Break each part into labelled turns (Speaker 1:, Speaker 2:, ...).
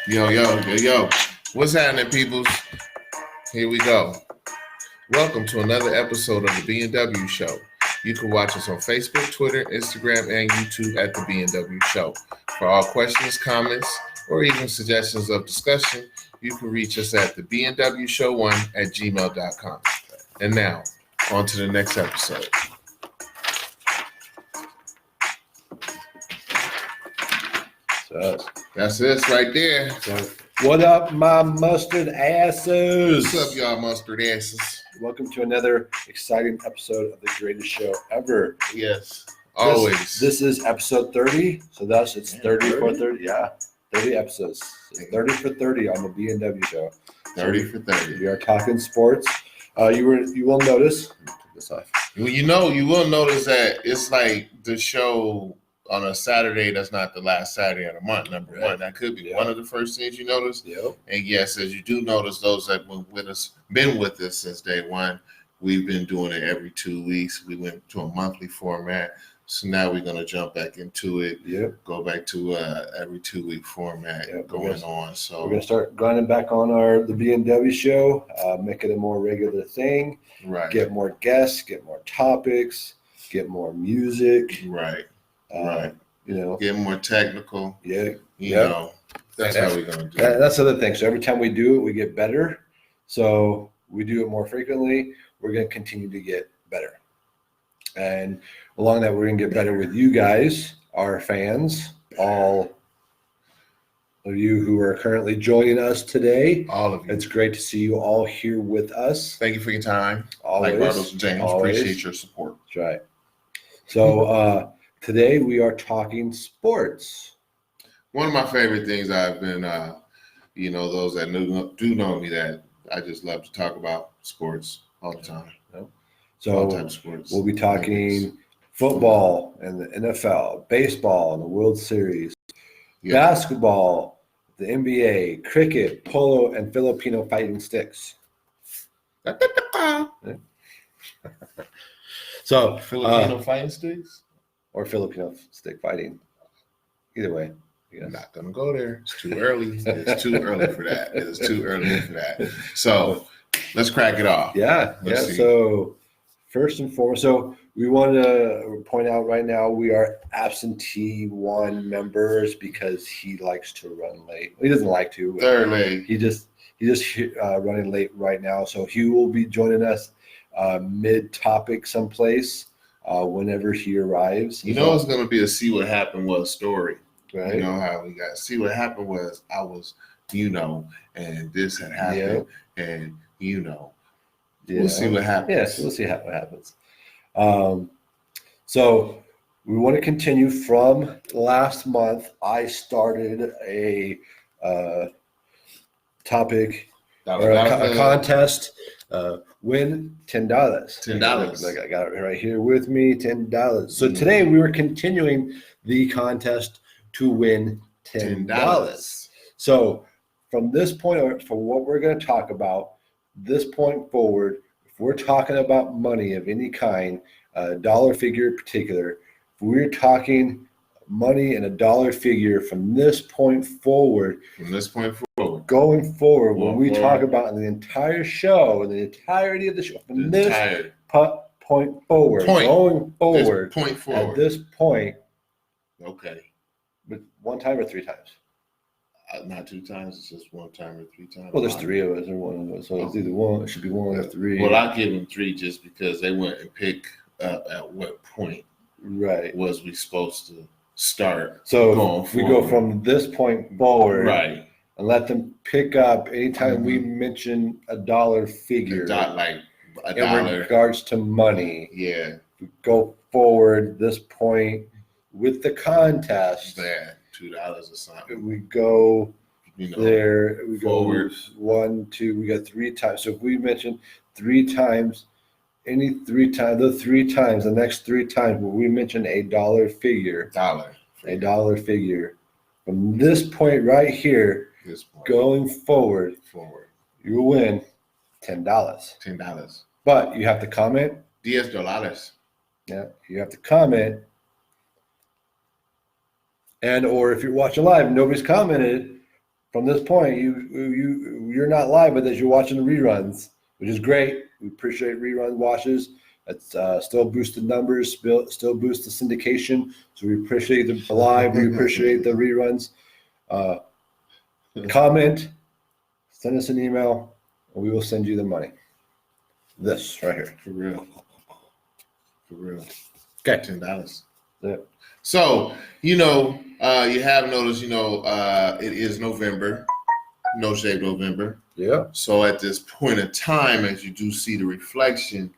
Speaker 1: Yo. What's happening, peoples? Here we go. Welcome to another episode of the B&W Show. You can watch us on Facebook, Twitter, Instagram, and YouTube at the B&W Show. For all questions, comments, or even suggestions of discussion, you can reach us at the B&W Show 1 at gmail.com. And now, on to the next episode. So that's this right there.
Speaker 2: What up, my mustard asses?
Speaker 1: What's up, y'all mustard asses?
Speaker 2: Welcome to another exciting episode of the greatest show ever.
Speaker 1: Yes, always.
Speaker 2: This is episode 30, so it's 30 for 30. Yeah, 30 episodes. It's 30 for 30 on the B&W Show.
Speaker 1: 30 for 30.
Speaker 2: We are talking sports. You will notice. This off.
Speaker 1: Well, you will notice that it's like the show on a Saturday that's not the last Saturday of the month, number one. That could be one of the first things you notice.
Speaker 2: Yep.
Speaker 1: And yes, as you do notice, those that been with us since day one, we've been doing it every 2 weeks. We went to a monthly format. So now we're going to jump back into it.
Speaker 2: Yep.
Speaker 1: Go back to every 2 week format going on. So
Speaker 2: we're going to start grinding back on the B&W Show, make it a more regular thing.
Speaker 1: Right.
Speaker 2: Get more guests, get more topics, get more music.
Speaker 1: Right.
Speaker 2: Get
Speaker 1: more technical.
Speaker 2: Yeah.
Speaker 1: That's how we're going to do
Speaker 2: it. That's the other thing. So every time we do it, we get better. So we do it more frequently. We're going to continue to get better. And along that, we're going to get better with you guys, our fans, all of you who are currently joining us today.
Speaker 1: All of you.
Speaker 2: It's great to see you all here with us.
Speaker 1: Thank you for your time.
Speaker 2: Always.
Speaker 1: Like Bartles and James, appreciate your support.
Speaker 2: That's right. So today we are talking sports.
Speaker 1: One of my favorite things I've been, those that do know me, that I just love to talk about sports all the time.
Speaker 2: So
Speaker 1: all types of sports.
Speaker 2: We'll be talking football and the NFL, baseball and the World Series, basketball, the NBA, cricket, polo, and Filipino fighting sticks. So
Speaker 1: Filipino fighting sticks
Speaker 2: or Filipino stick fighting. Either way.
Speaker 1: I'm not gonna go there. It's too early. It's too early for that. It's too early for that. So let's crack it off.
Speaker 2: Let's see. So first and foremost, we want to point out right now we are absentee one members because he likes to run late. He doesn't like to.
Speaker 1: They're late.
Speaker 2: He just running late right now. So he will be joining us mid-topic someplace whenever he arrives.
Speaker 1: It's going to be a see what happened was story.
Speaker 2: Right.
Speaker 1: You know how we got see what happened was I was, and this had happened, and we'll see what happens.
Speaker 2: Yes, we'll see what happens. So we want to continue from last month. I started a topic or a contest. Win $10.
Speaker 1: $10.
Speaker 2: Like I got it right here with me, $10. So today we were continuing the contest to win $10. So from this point, for what we're going to talk about, this point forward, if we're talking about money of any kind, a dollar figure in particular, if we're talking money and a dollar figure from this point forward, going forward, when we talk about the entire show, the entirety of the show, from this point forward, going forward, at this point,
Speaker 1: okay.
Speaker 2: But one time or three times?
Speaker 1: Not two times. It's just one time or three times.
Speaker 2: Well, there's three of us or one of us, so it's either one. It should be one or three.
Speaker 1: Well, I give them three just because they went and pick at what point was we supposed to start.
Speaker 2: So we go from this point forward,
Speaker 1: and
Speaker 2: let them pick up anytime we mention a dollar figure, in regards to money.
Speaker 1: Yeah,
Speaker 2: we go forward this point. With the contest,
Speaker 1: $2 or something.
Speaker 2: We go there. We
Speaker 1: forward.
Speaker 2: Go 1, 2. We got three times. So if we mention three times, the next three times, where we mention a dollar figure, from this point right here, going forward, you will win $10. But you have to comment.
Speaker 1: $10.
Speaker 2: Yeah, you have to comment. And or if you're watching live, nobody's commented, from this point, you're not live with us. You're watching the reruns, which is great. We appreciate rerun watches. It's still boosted numbers, still boosts the syndication. So we appreciate the live. We appreciate the reruns. Comment, send us an email, and we will send you the money. This right here.
Speaker 1: For real.
Speaker 2: Okay.
Speaker 1: $10.
Speaker 2: Yeah.
Speaker 1: So, you have noticed, it is November, No Shave November.
Speaker 2: Yeah.
Speaker 1: So at this point in time, as you do see the reflection,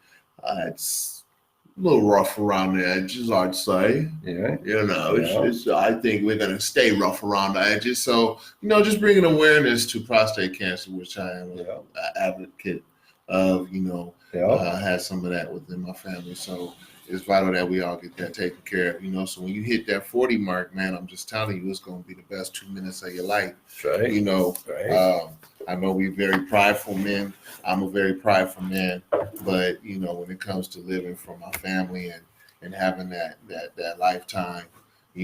Speaker 1: it's a little rough around the edges, I'd say.
Speaker 2: Yeah.
Speaker 1: It's I think we're going to stay rough around the edges. So, just bringing awareness to prostate cancer, which I am an advocate of, I had some of that within my family. So it's vital that we all get that taken care of, So when you hit that 40 mark, man, I'm just telling you, it's going to be the best 2 minutes of your life.
Speaker 2: Right.
Speaker 1: Right. I know we're very prideful men. I'm a very prideful man, but when it comes to living for my family and having that lifetime,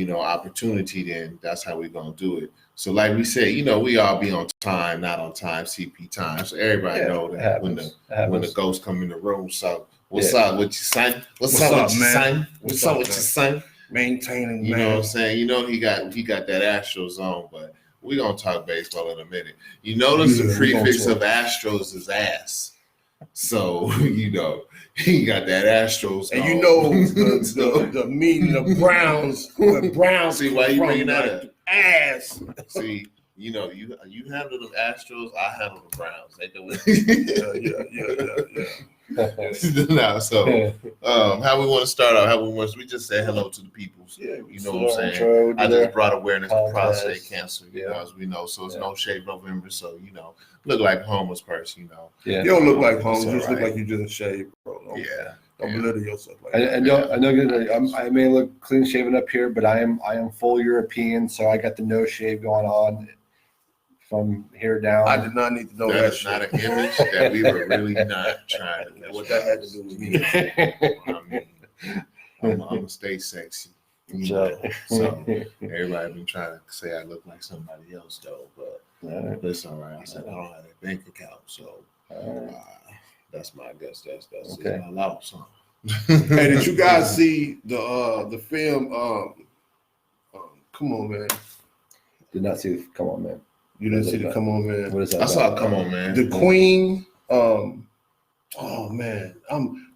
Speaker 1: opportunity, then that's how we're gonna do it. So like we said, we all be on time, not on time, CP time. So everybody know that when the ghosts come in the room. So what's up with your son? What's up with your son? What's up with your son?
Speaker 3: Maintaining,
Speaker 1: you know what I'm saying? He got that Astros on, but we're gonna talk baseball in a minute. You notice the prefix of Astros is ass. So, he got that Astros.
Speaker 3: And the meeting of Browns, the Browns.
Speaker 1: See why you bringing that up?
Speaker 3: Ass.
Speaker 1: See, you handle the Astros, I handle the Browns. They do
Speaker 3: Yeah.
Speaker 1: No, so how we want to start out? We just say hello to the peoples.
Speaker 3: Yeah,
Speaker 1: you know what I'm saying? I just brought awareness to prostate cancer, as we know. So it's No Shave November. So look like a homeless person.
Speaker 3: Yeah, you don't look like homeless. You just look like you just shaved, bro. Don't belittle yourself like that.
Speaker 2: I know. I may look clean shaven up here, but I am full European, so I got the no shave going on from here down.
Speaker 3: I did not need to know
Speaker 1: that.
Speaker 3: That's
Speaker 1: not an image that we were really not trying to.
Speaker 3: What that had to do with me.
Speaker 1: I'm gonna stay sexy. So everybody been trying to say I look like somebody else though, but it's all right. I said I don't have a bank account, so that's my guess. That's
Speaker 2: okay.
Speaker 1: My loss.
Speaker 3: Hey, did you guys see the film? Come on, man.
Speaker 2: Did not see. Come on, man.
Speaker 3: You didn't see the Come On Man?
Speaker 2: What is that?
Speaker 1: I saw Come On Man.
Speaker 3: The Queen. Oh man,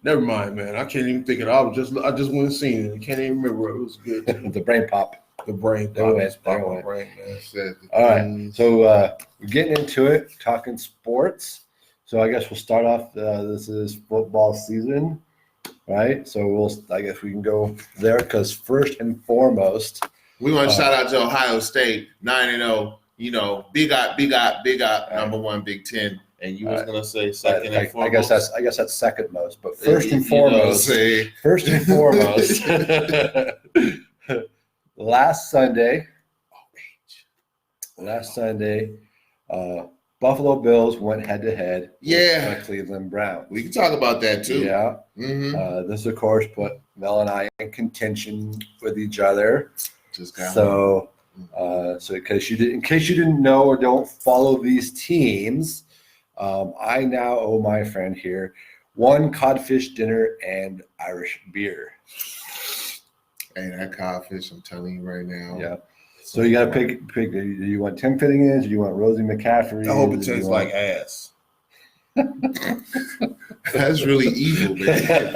Speaker 3: never mind, man. I can't even think of it. I just went and seen it. I can't even remember. It was good.
Speaker 2: The brain pop.
Speaker 3: The brain pop.
Speaker 2: All right. So we're getting into it, talking sports. So I guess we'll start off. This is football season, right? So I guess we can go there because first and foremost,
Speaker 1: we want to shout out to Ohio State, 9-0. Big up, number one, Big Ten. And you was gonna say second and foremost.
Speaker 2: I guess that's second most. But first and foremost, last Sunday, Buffalo Bills went head to head with the Cleveland Browns.
Speaker 1: We can talk about that too.
Speaker 2: Yeah. Mm-hmm. This of course put Mel and I in contention with each other. So in case you didn't know or don't follow these teams, I now owe my friend here one codfish dinner and Irish beer.
Speaker 1: Hey, that codfish, I'm telling you right now.
Speaker 2: Yeah. So you got to pick. Do you want Tim Finnegans? Do you want Rosie McCaffrey?
Speaker 3: I hope it tastes like ass.
Speaker 1: That's really evil, man.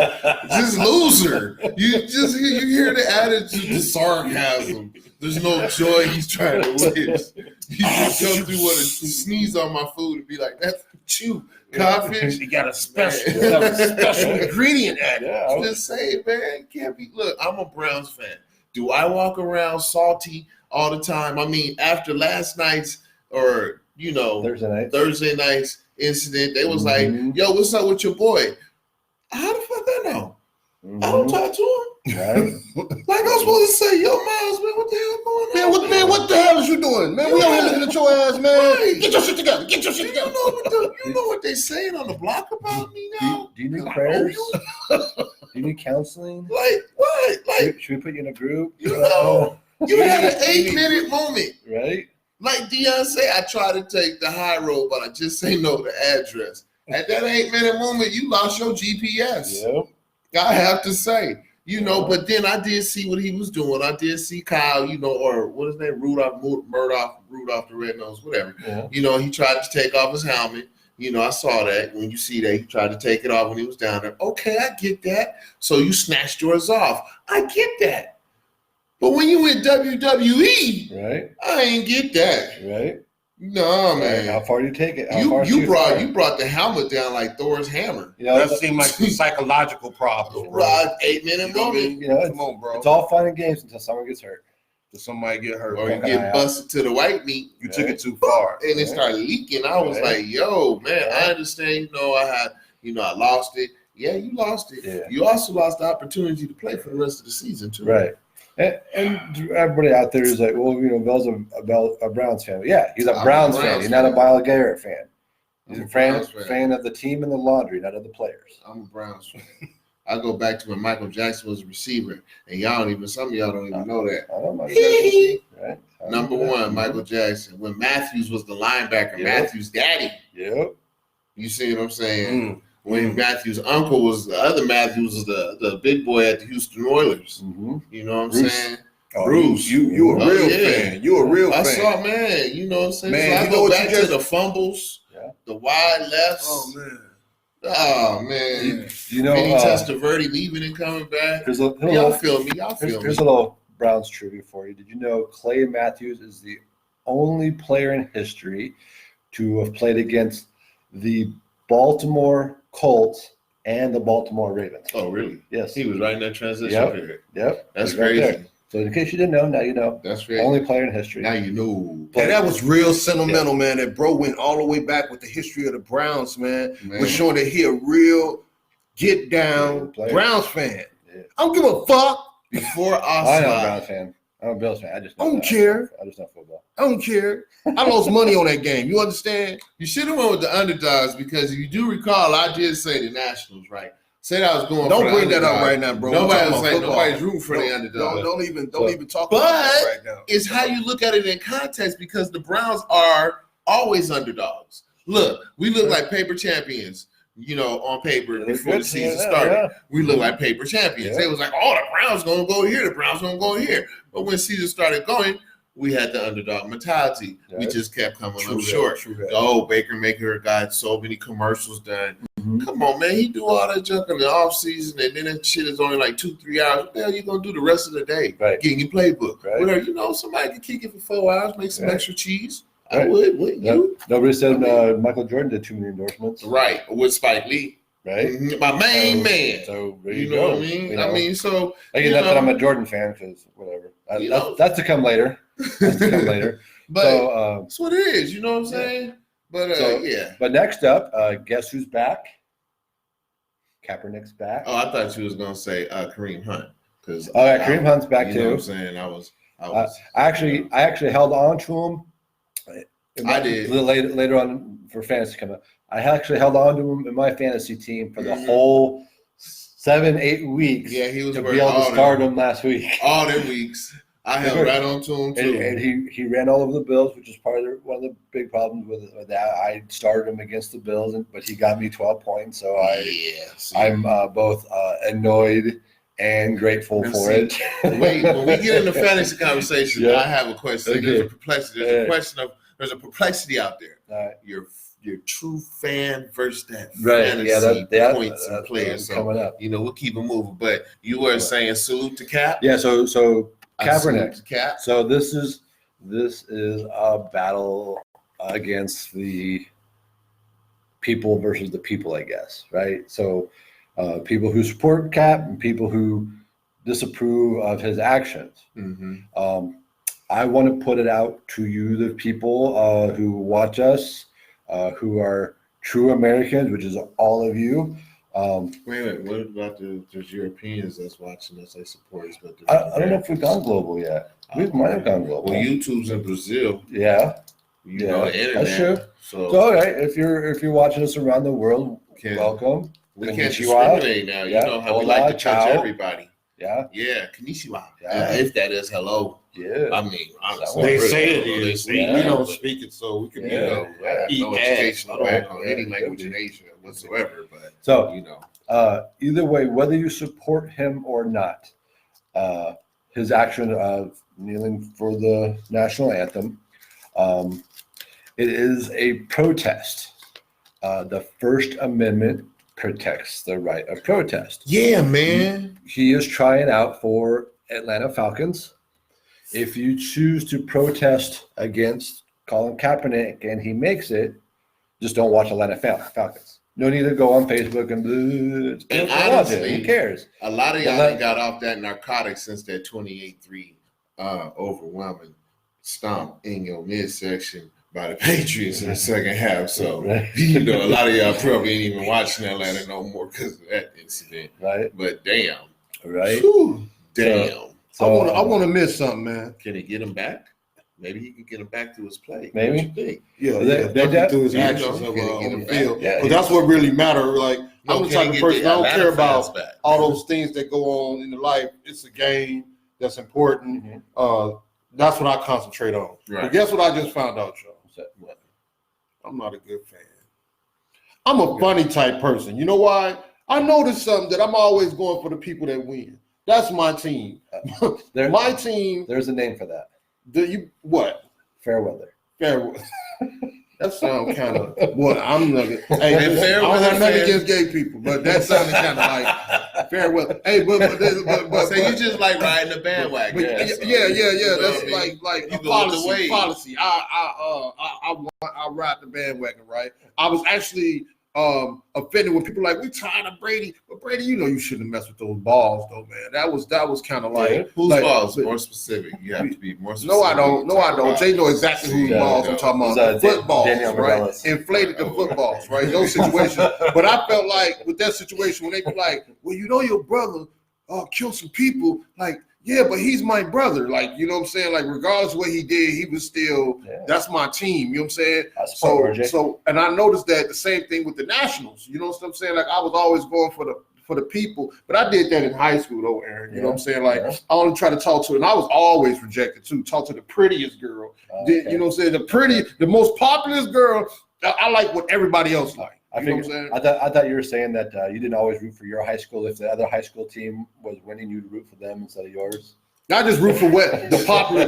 Speaker 1: This loser. You hear the attitude, the sarcasm. There's no joy he's trying to live. You just come through with a sneeze on my food and be like, "That's chew codfish."
Speaker 3: You got a special ingredient at it.
Speaker 1: Yeah, just say it, man. Can't be. Look, I'm a Browns fan. Do I walk around salty all the time? I mean, after last night's or Thursday night's incident, they was like, "Yo, what's up with your boy?" How the fuck I know? I don't talk to him.
Speaker 2: Right.
Speaker 1: Like I'm supposed to say, "Yo, Miles, man, what the hell going on?"
Speaker 3: Man, what the hell is you doing, man? We don't here looking at your ass, man.
Speaker 1: Right.
Speaker 3: Get your shit together.
Speaker 1: You know what they saying on the block about me now?
Speaker 2: Do you need prayers? Do you need counseling?
Speaker 1: Like what? Like
Speaker 2: should we put you in a group?
Speaker 1: You had an 8-minute moment.
Speaker 2: Right.
Speaker 1: Like Deion say, I try to take the high road, but I just say no to address. At that 8-minute moment, you lost your GPS.
Speaker 2: Yep.
Speaker 1: I have to say, but then I did see what he was doing. I did see Kyle, or what is his name, Rudolph the Red-Nosed, whatever.
Speaker 2: Yeah.
Speaker 1: He tried to take off his helmet. I saw that. When you see that, he tried to take it off when he was down there. Okay, I get that. So you snatched yours off. I get that. But when you in WWE,
Speaker 2: right,
Speaker 1: I ain't get that.
Speaker 2: Right.
Speaker 1: No, man.
Speaker 2: How far do you take it?
Speaker 1: You brought the helmet down like Thor's hammer.
Speaker 3: That seemed like a psychological problem.
Speaker 1: Right, 8-minute moment.
Speaker 3: Come on, bro.
Speaker 2: It's all fun and games until someone gets hurt.
Speaker 3: Until somebody get hurt.
Speaker 1: Or you get busted to the white meat.
Speaker 3: You took it too far.
Speaker 1: And it started leaking. I was like, yo, man, I understand, I lost it. Yeah, you lost it.
Speaker 2: Yeah.
Speaker 1: You also lost the opportunity to play for the rest of the season, too.
Speaker 2: Right. And everybody out there is like, well, Bell's a Browns fan. Yeah, he's a Browns fan. He's not a Bile Garrett fan. He's a fan of the team and the laundry, not of the players.
Speaker 1: I'm a Browns fan. I go back to when Michael Jackson was a receiver, and some of y'all don't even know that.
Speaker 2: I don't know Michael Jackson, right?
Speaker 1: Number one, Michael Jackson. When Matthews was the linebacker, Matthews' daddy.
Speaker 2: Yep.
Speaker 1: You see what I'm saying? When Matthews' uncle was the other Matthews was the big boy at the Houston Oilers.
Speaker 2: Mm-hmm.
Speaker 1: You know what I'm saying?
Speaker 3: Bruce, you a real fan. You a real fan.
Speaker 1: I saw, man. You know what I'm saying?
Speaker 3: Man,
Speaker 1: so I go back to the fumbles, the wide lefts.
Speaker 3: Oh,
Speaker 1: man. Vinny
Speaker 2: Vinny
Speaker 1: Testaverde leaving and coming back. Y'all feel me.
Speaker 2: Here's a little Browns trivia for you. Did you know Clay Matthews is the only player in history to have played against the Baltimore Colts and the Baltimore Ravens?
Speaker 1: Oh, really?
Speaker 2: Yes.
Speaker 1: He was right in that transition period.
Speaker 2: Yep.
Speaker 1: That's crazy.
Speaker 2: Right. So in case you didn't know, now you know.
Speaker 1: That's crazy.
Speaker 2: Only player in history.
Speaker 1: Now you know.
Speaker 3: And that was real sentimental, man. That bro went all the way back with the history of the Browns, man. Was showing that he a real get down Browns fan. Yeah. I don't give a fuck.
Speaker 1: Before
Speaker 2: I'm a Browns fan. I'm a Bills fan. I
Speaker 3: don't care.
Speaker 2: I just know football.
Speaker 3: I don't care. I lost money on that game. You understand?
Speaker 1: You should have went with the underdogs because if you do recall, I did say the Nationals, right? Said I was going.
Speaker 3: Don't bring that up right now, bro.
Speaker 1: Nobody's rooting for the underdog.
Speaker 3: Don't even talk about that right now.
Speaker 1: It's how you look at it in context because the Browns are always underdogs. Look, we look like paper champions. On paper before the season started. We look like paper champions. It was like, oh, the Browns gonna go here. The Browns gonna go here. But when season started going, we had the underdog mentality.
Speaker 2: Right.
Speaker 1: We just kept coming up short. Oh, Baker Mayfield got so many commercials done. Mm-hmm. Come on, man. He do all that junk in the offseason, and then that shit is only like 2-3 hours. What the hell you going to do the rest of the day?
Speaker 2: Right.
Speaker 1: Getting your playbook.
Speaker 2: Right.
Speaker 1: Whatever. Somebody can kick it for 4 hours, make some extra cheese. I would. Wouldn't you?
Speaker 2: Nobody said Michael Jordan did too many endorsements.
Speaker 1: Right. With Spike Lee.
Speaker 2: Right.
Speaker 1: Mm-hmm. My main man.
Speaker 2: So there
Speaker 1: you
Speaker 2: go.
Speaker 1: know what I mean? I mean, so.
Speaker 2: Not that I'm a Jordan fan because whatever. That's to come later.
Speaker 1: But that's what it is. You know what I'm saying? But
Speaker 2: But next up, guess who's back? Kaepernick's back.
Speaker 1: Oh, I thought you was gonna say Kareem Hunt because
Speaker 2: Kareem Hunt's back too.
Speaker 1: You know what I'm saying? I was.
Speaker 2: I actually held on to him.
Speaker 1: I did
Speaker 2: a little later on for fantasy coming up. I actually held on to him in my fantasy team for the whole 7-8 weeks.
Speaker 1: Yeah, he was
Speaker 2: to be able to start him last week.
Speaker 1: All them weeks, I held right on to him too.
Speaker 2: And he ran all over the Bills, which is one of the big problems with that. I started him against the Bills, but he got me 12 points. So I'm both annoyed and grateful for it.
Speaker 1: Wait, when we get into fantasy conversation, I have a question. Okay. There's a perplexity. There's a perplexity out there. Your true fan versus that fantasy points and players. So
Speaker 2: coming up.
Speaker 1: We'll keep it moving. But you were saying salute to Cap.
Speaker 2: Yeah. So Kaepernick.
Speaker 1: Cap.
Speaker 2: So this is a battle against the people versus the people, I guess. Right. So people who support Cap and people who disapprove of his actions.
Speaker 1: Mm-hmm.
Speaker 2: I want to put it out to you, the people who watch us, who are true Americans, which is all of you.
Speaker 1: Wait. What about the Europeans that's watching us, like supporters? But
Speaker 2: I don't know if we've gone global yet. We might have gone global.
Speaker 1: Well, YouTube's in Brazil.
Speaker 2: Yeah.
Speaker 1: You know, the internet.
Speaker 2: That's true. So all right, if you're watching us around the world, welcome.
Speaker 1: We can't discriminate now. You know how we like to touch everybody.
Speaker 2: Yeah.
Speaker 1: Yeah. Konnichiwa. If that is hello.
Speaker 2: Yeah.
Speaker 1: I mean, honestly,
Speaker 3: They
Speaker 1: really,
Speaker 3: say it
Speaker 1: they
Speaker 3: is.
Speaker 1: say
Speaker 3: We
Speaker 1: it is,
Speaker 3: don't
Speaker 1: but,
Speaker 3: speak it, so we can
Speaker 1: you know, I have
Speaker 3: eat
Speaker 1: no
Speaker 3: ass.
Speaker 1: educational background on any
Speaker 2: Yeah.
Speaker 1: language in Asia whatsoever. But
Speaker 2: So,
Speaker 1: you know,
Speaker 2: either way, whether you support him or not, his action of kneeling for the national anthem, it is a protest. The First Amendment protects the right of protest.
Speaker 1: yeah, man.
Speaker 2: He is trying out for Atlanta Falcons. If you choose to protest against Colin Kaepernick and he makes it, just don't watch Atlanta Falcons. No need to go on Facebook and
Speaker 1: And
Speaker 2: watch
Speaker 1: honestly,
Speaker 2: it. Who cares?
Speaker 1: A lot of
Speaker 2: Yeah,
Speaker 1: y'all
Speaker 2: that-
Speaker 1: done got off that narcotic since that 28-3 overwhelming stomp in your midsection by the Patriots in the second half. So,
Speaker 2: Right.
Speaker 1: you know, a lot of y'all probably ain't even watching Atlanta no more because of that incident.
Speaker 2: Right.
Speaker 1: But damn.
Speaker 2: Right.
Speaker 1: Whew, damn.
Speaker 2: So,
Speaker 3: I want to miss something, man.
Speaker 1: Can he get him back? Maybe he can get him back through his play.
Speaker 2: Maybe.
Speaker 1: What you think?
Speaker 3: Yeah,
Speaker 2: They-
Speaker 3: yeah,
Speaker 2: they
Speaker 3: definitely through his
Speaker 1: you know,
Speaker 3: actions
Speaker 1: can
Speaker 3: of,
Speaker 1: he get
Speaker 3: on
Speaker 1: him
Speaker 3: the
Speaker 1: back?
Speaker 3: field.
Speaker 2: Yeah,
Speaker 3: But that's what really matters. Like,
Speaker 1: No,
Speaker 3: I'm the
Speaker 1: can
Speaker 3: type
Speaker 1: he
Speaker 3: of
Speaker 1: get
Speaker 3: person,
Speaker 1: the
Speaker 3: I don't
Speaker 1: Atlanta
Speaker 3: care
Speaker 1: fans
Speaker 3: about
Speaker 1: back?
Speaker 3: all those things that go on in the life. It's a game that's important.
Speaker 2: Mhm.
Speaker 3: That's what I concentrate on.
Speaker 1: Right.
Speaker 3: But guess what I just found out, y'all?
Speaker 2: What?
Speaker 3: I'm not a good fan. I'm a funny type person. You know why? I noticed something that I'm always going for the people that win. That's my team.
Speaker 2: There-
Speaker 3: My team.
Speaker 2: There's a name for that.
Speaker 3: What?
Speaker 2: Fair weather.
Speaker 3: Fair. That sounds kind of. Well, I'm not. Hey,
Speaker 1: And fair
Speaker 3: I don't
Speaker 1: weather
Speaker 3: have nothing
Speaker 1: fans-
Speaker 3: against gay people, but that sounded kind of like fair weather. Hey, but
Speaker 1: So you just like riding the bandwagon.
Speaker 3: But,
Speaker 1: That's all.
Speaker 3: yeah.
Speaker 1: You know
Speaker 3: That's
Speaker 1: what I mean?
Speaker 3: like
Speaker 1: You
Speaker 3: a
Speaker 1: go with the
Speaker 3: policy.
Speaker 1: wave.
Speaker 3: Policy. I ride the bandwagon, right? I was actually offended when people like we tired of Brady, but Brady, you know you shouldn't mess with those balls, though, man. That was kind of like
Speaker 1: Whose
Speaker 3: like,
Speaker 1: balls?
Speaker 3: but-
Speaker 1: More specific. You have to be more specific.
Speaker 3: No, I don't. No, I don't. Jay know exactly whose
Speaker 2: Yeah,
Speaker 3: balls I'm talking
Speaker 2: It
Speaker 3: about.
Speaker 2: was,
Speaker 3: The footballs,
Speaker 2: Daniel
Speaker 3: right?
Speaker 2: Morales.
Speaker 3: Inflated the footballs, right? Those situations. But I felt like with that situation, when they be like, well, you know your brother killed some people, like, yeah, but he's my brother. Like, you know what I'm saying? Like, regardless of what he did, he was still, that's my team. You know what I'm saying?
Speaker 2: I support RJ.
Speaker 3: So, and I noticed that the same thing with the Nationals. You know what I'm saying? Like, I was always going for the people, but I did that in high school, though, Aaron. You know what I'm saying? Like, I only try to talk to, and I was always rejected too. Talk to the prettiest girl. You know what I'm saying? The most popular girl. I like what everybody else like.
Speaker 2: I
Speaker 3: You know what I'm saying?
Speaker 2: I thought you were saying that you didn't always root for your high school. If the other high school team was winning, you'd root for them instead of yours.
Speaker 3: I just root for what the popular.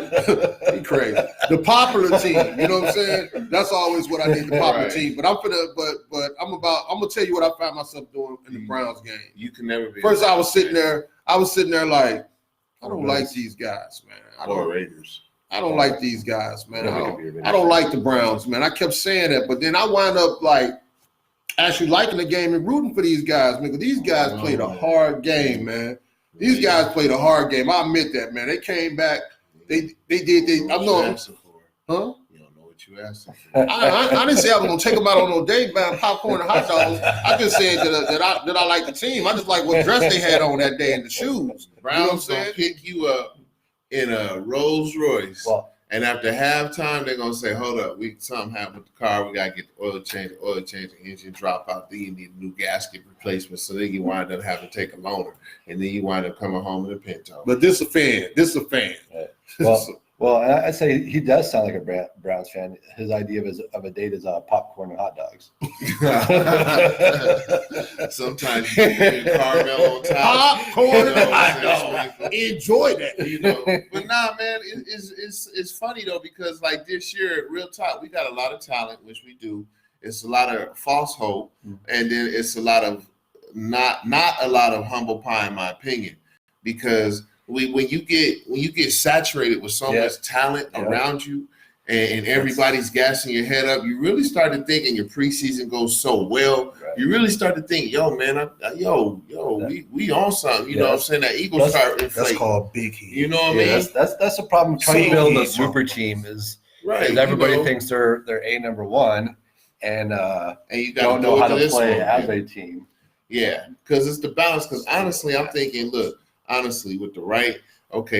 Speaker 3: He crazy. The popular team. You know what I'm saying? That's always what I did. The popular
Speaker 1: Right.
Speaker 3: team. But I'm gonna tell you what I found myself doing in the Browns game.
Speaker 1: You can never be.
Speaker 3: First, I was sitting there like, I don't like these guys, man.
Speaker 1: Or Raiders.
Speaker 3: I don't like these guys, man.
Speaker 2: Yeah,
Speaker 3: I don't like the Browns, man. I kept saying that, but then I wound up like actually liking the game and rooting for these guys, man. Because these guys played a hard game, man. These guys played a hard game. I admit that, man. They came back. They did. I know. Huh?
Speaker 1: You don't know what you asking for.
Speaker 3: I didn't say I was gonna take them out on no date buying popcorn and hot dogs. I just said that I like the team. I just like what dress they had on that day and the shoes. You know what I'm
Speaker 1: Browns
Speaker 3: saying?
Speaker 1: gonna pick you up in a Rolls Royce.
Speaker 2: Well,
Speaker 1: And after halftime, they're gonna say, "Hold up, something happened with the car. We gotta get the oil change, the engine drop out. Then you need a new gasket replacement." So then you wind up having to take a loaner, and then you wind up coming home in a Pinto.
Speaker 3: But this a fan.
Speaker 2: Well, I say he does sound like a Browns fan. His idea of a date is popcorn and hot dogs.
Speaker 1: Sometimes you can caramel on top.
Speaker 3: Popcorn and hot
Speaker 1: dogs.
Speaker 3: dogs. Enjoy that.
Speaker 1: You know, but nah, man, it's funny though, because like this year, real talk, we got a lot of talent, which we do. It's a lot of false hope, and then it's a lot of not a lot of humble pie, in my opinion, because when you get saturated with so much talent around you, and everybody's gassing your head up, you really start to think, and your preseason goes so well, you really start to think, yo, man, we on something. You know what I'm saying? That Eagles start inflating.
Speaker 3: That's called big heat.
Speaker 1: You know what I mean?
Speaker 2: That's the problem trying to build a super team is everybody thinks they're A#1 and
Speaker 1: you
Speaker 2: don't know how to play as a team.
Speaker 1: Yeah, because it's the balance. Because honestly, I'm thinking, look, with the right,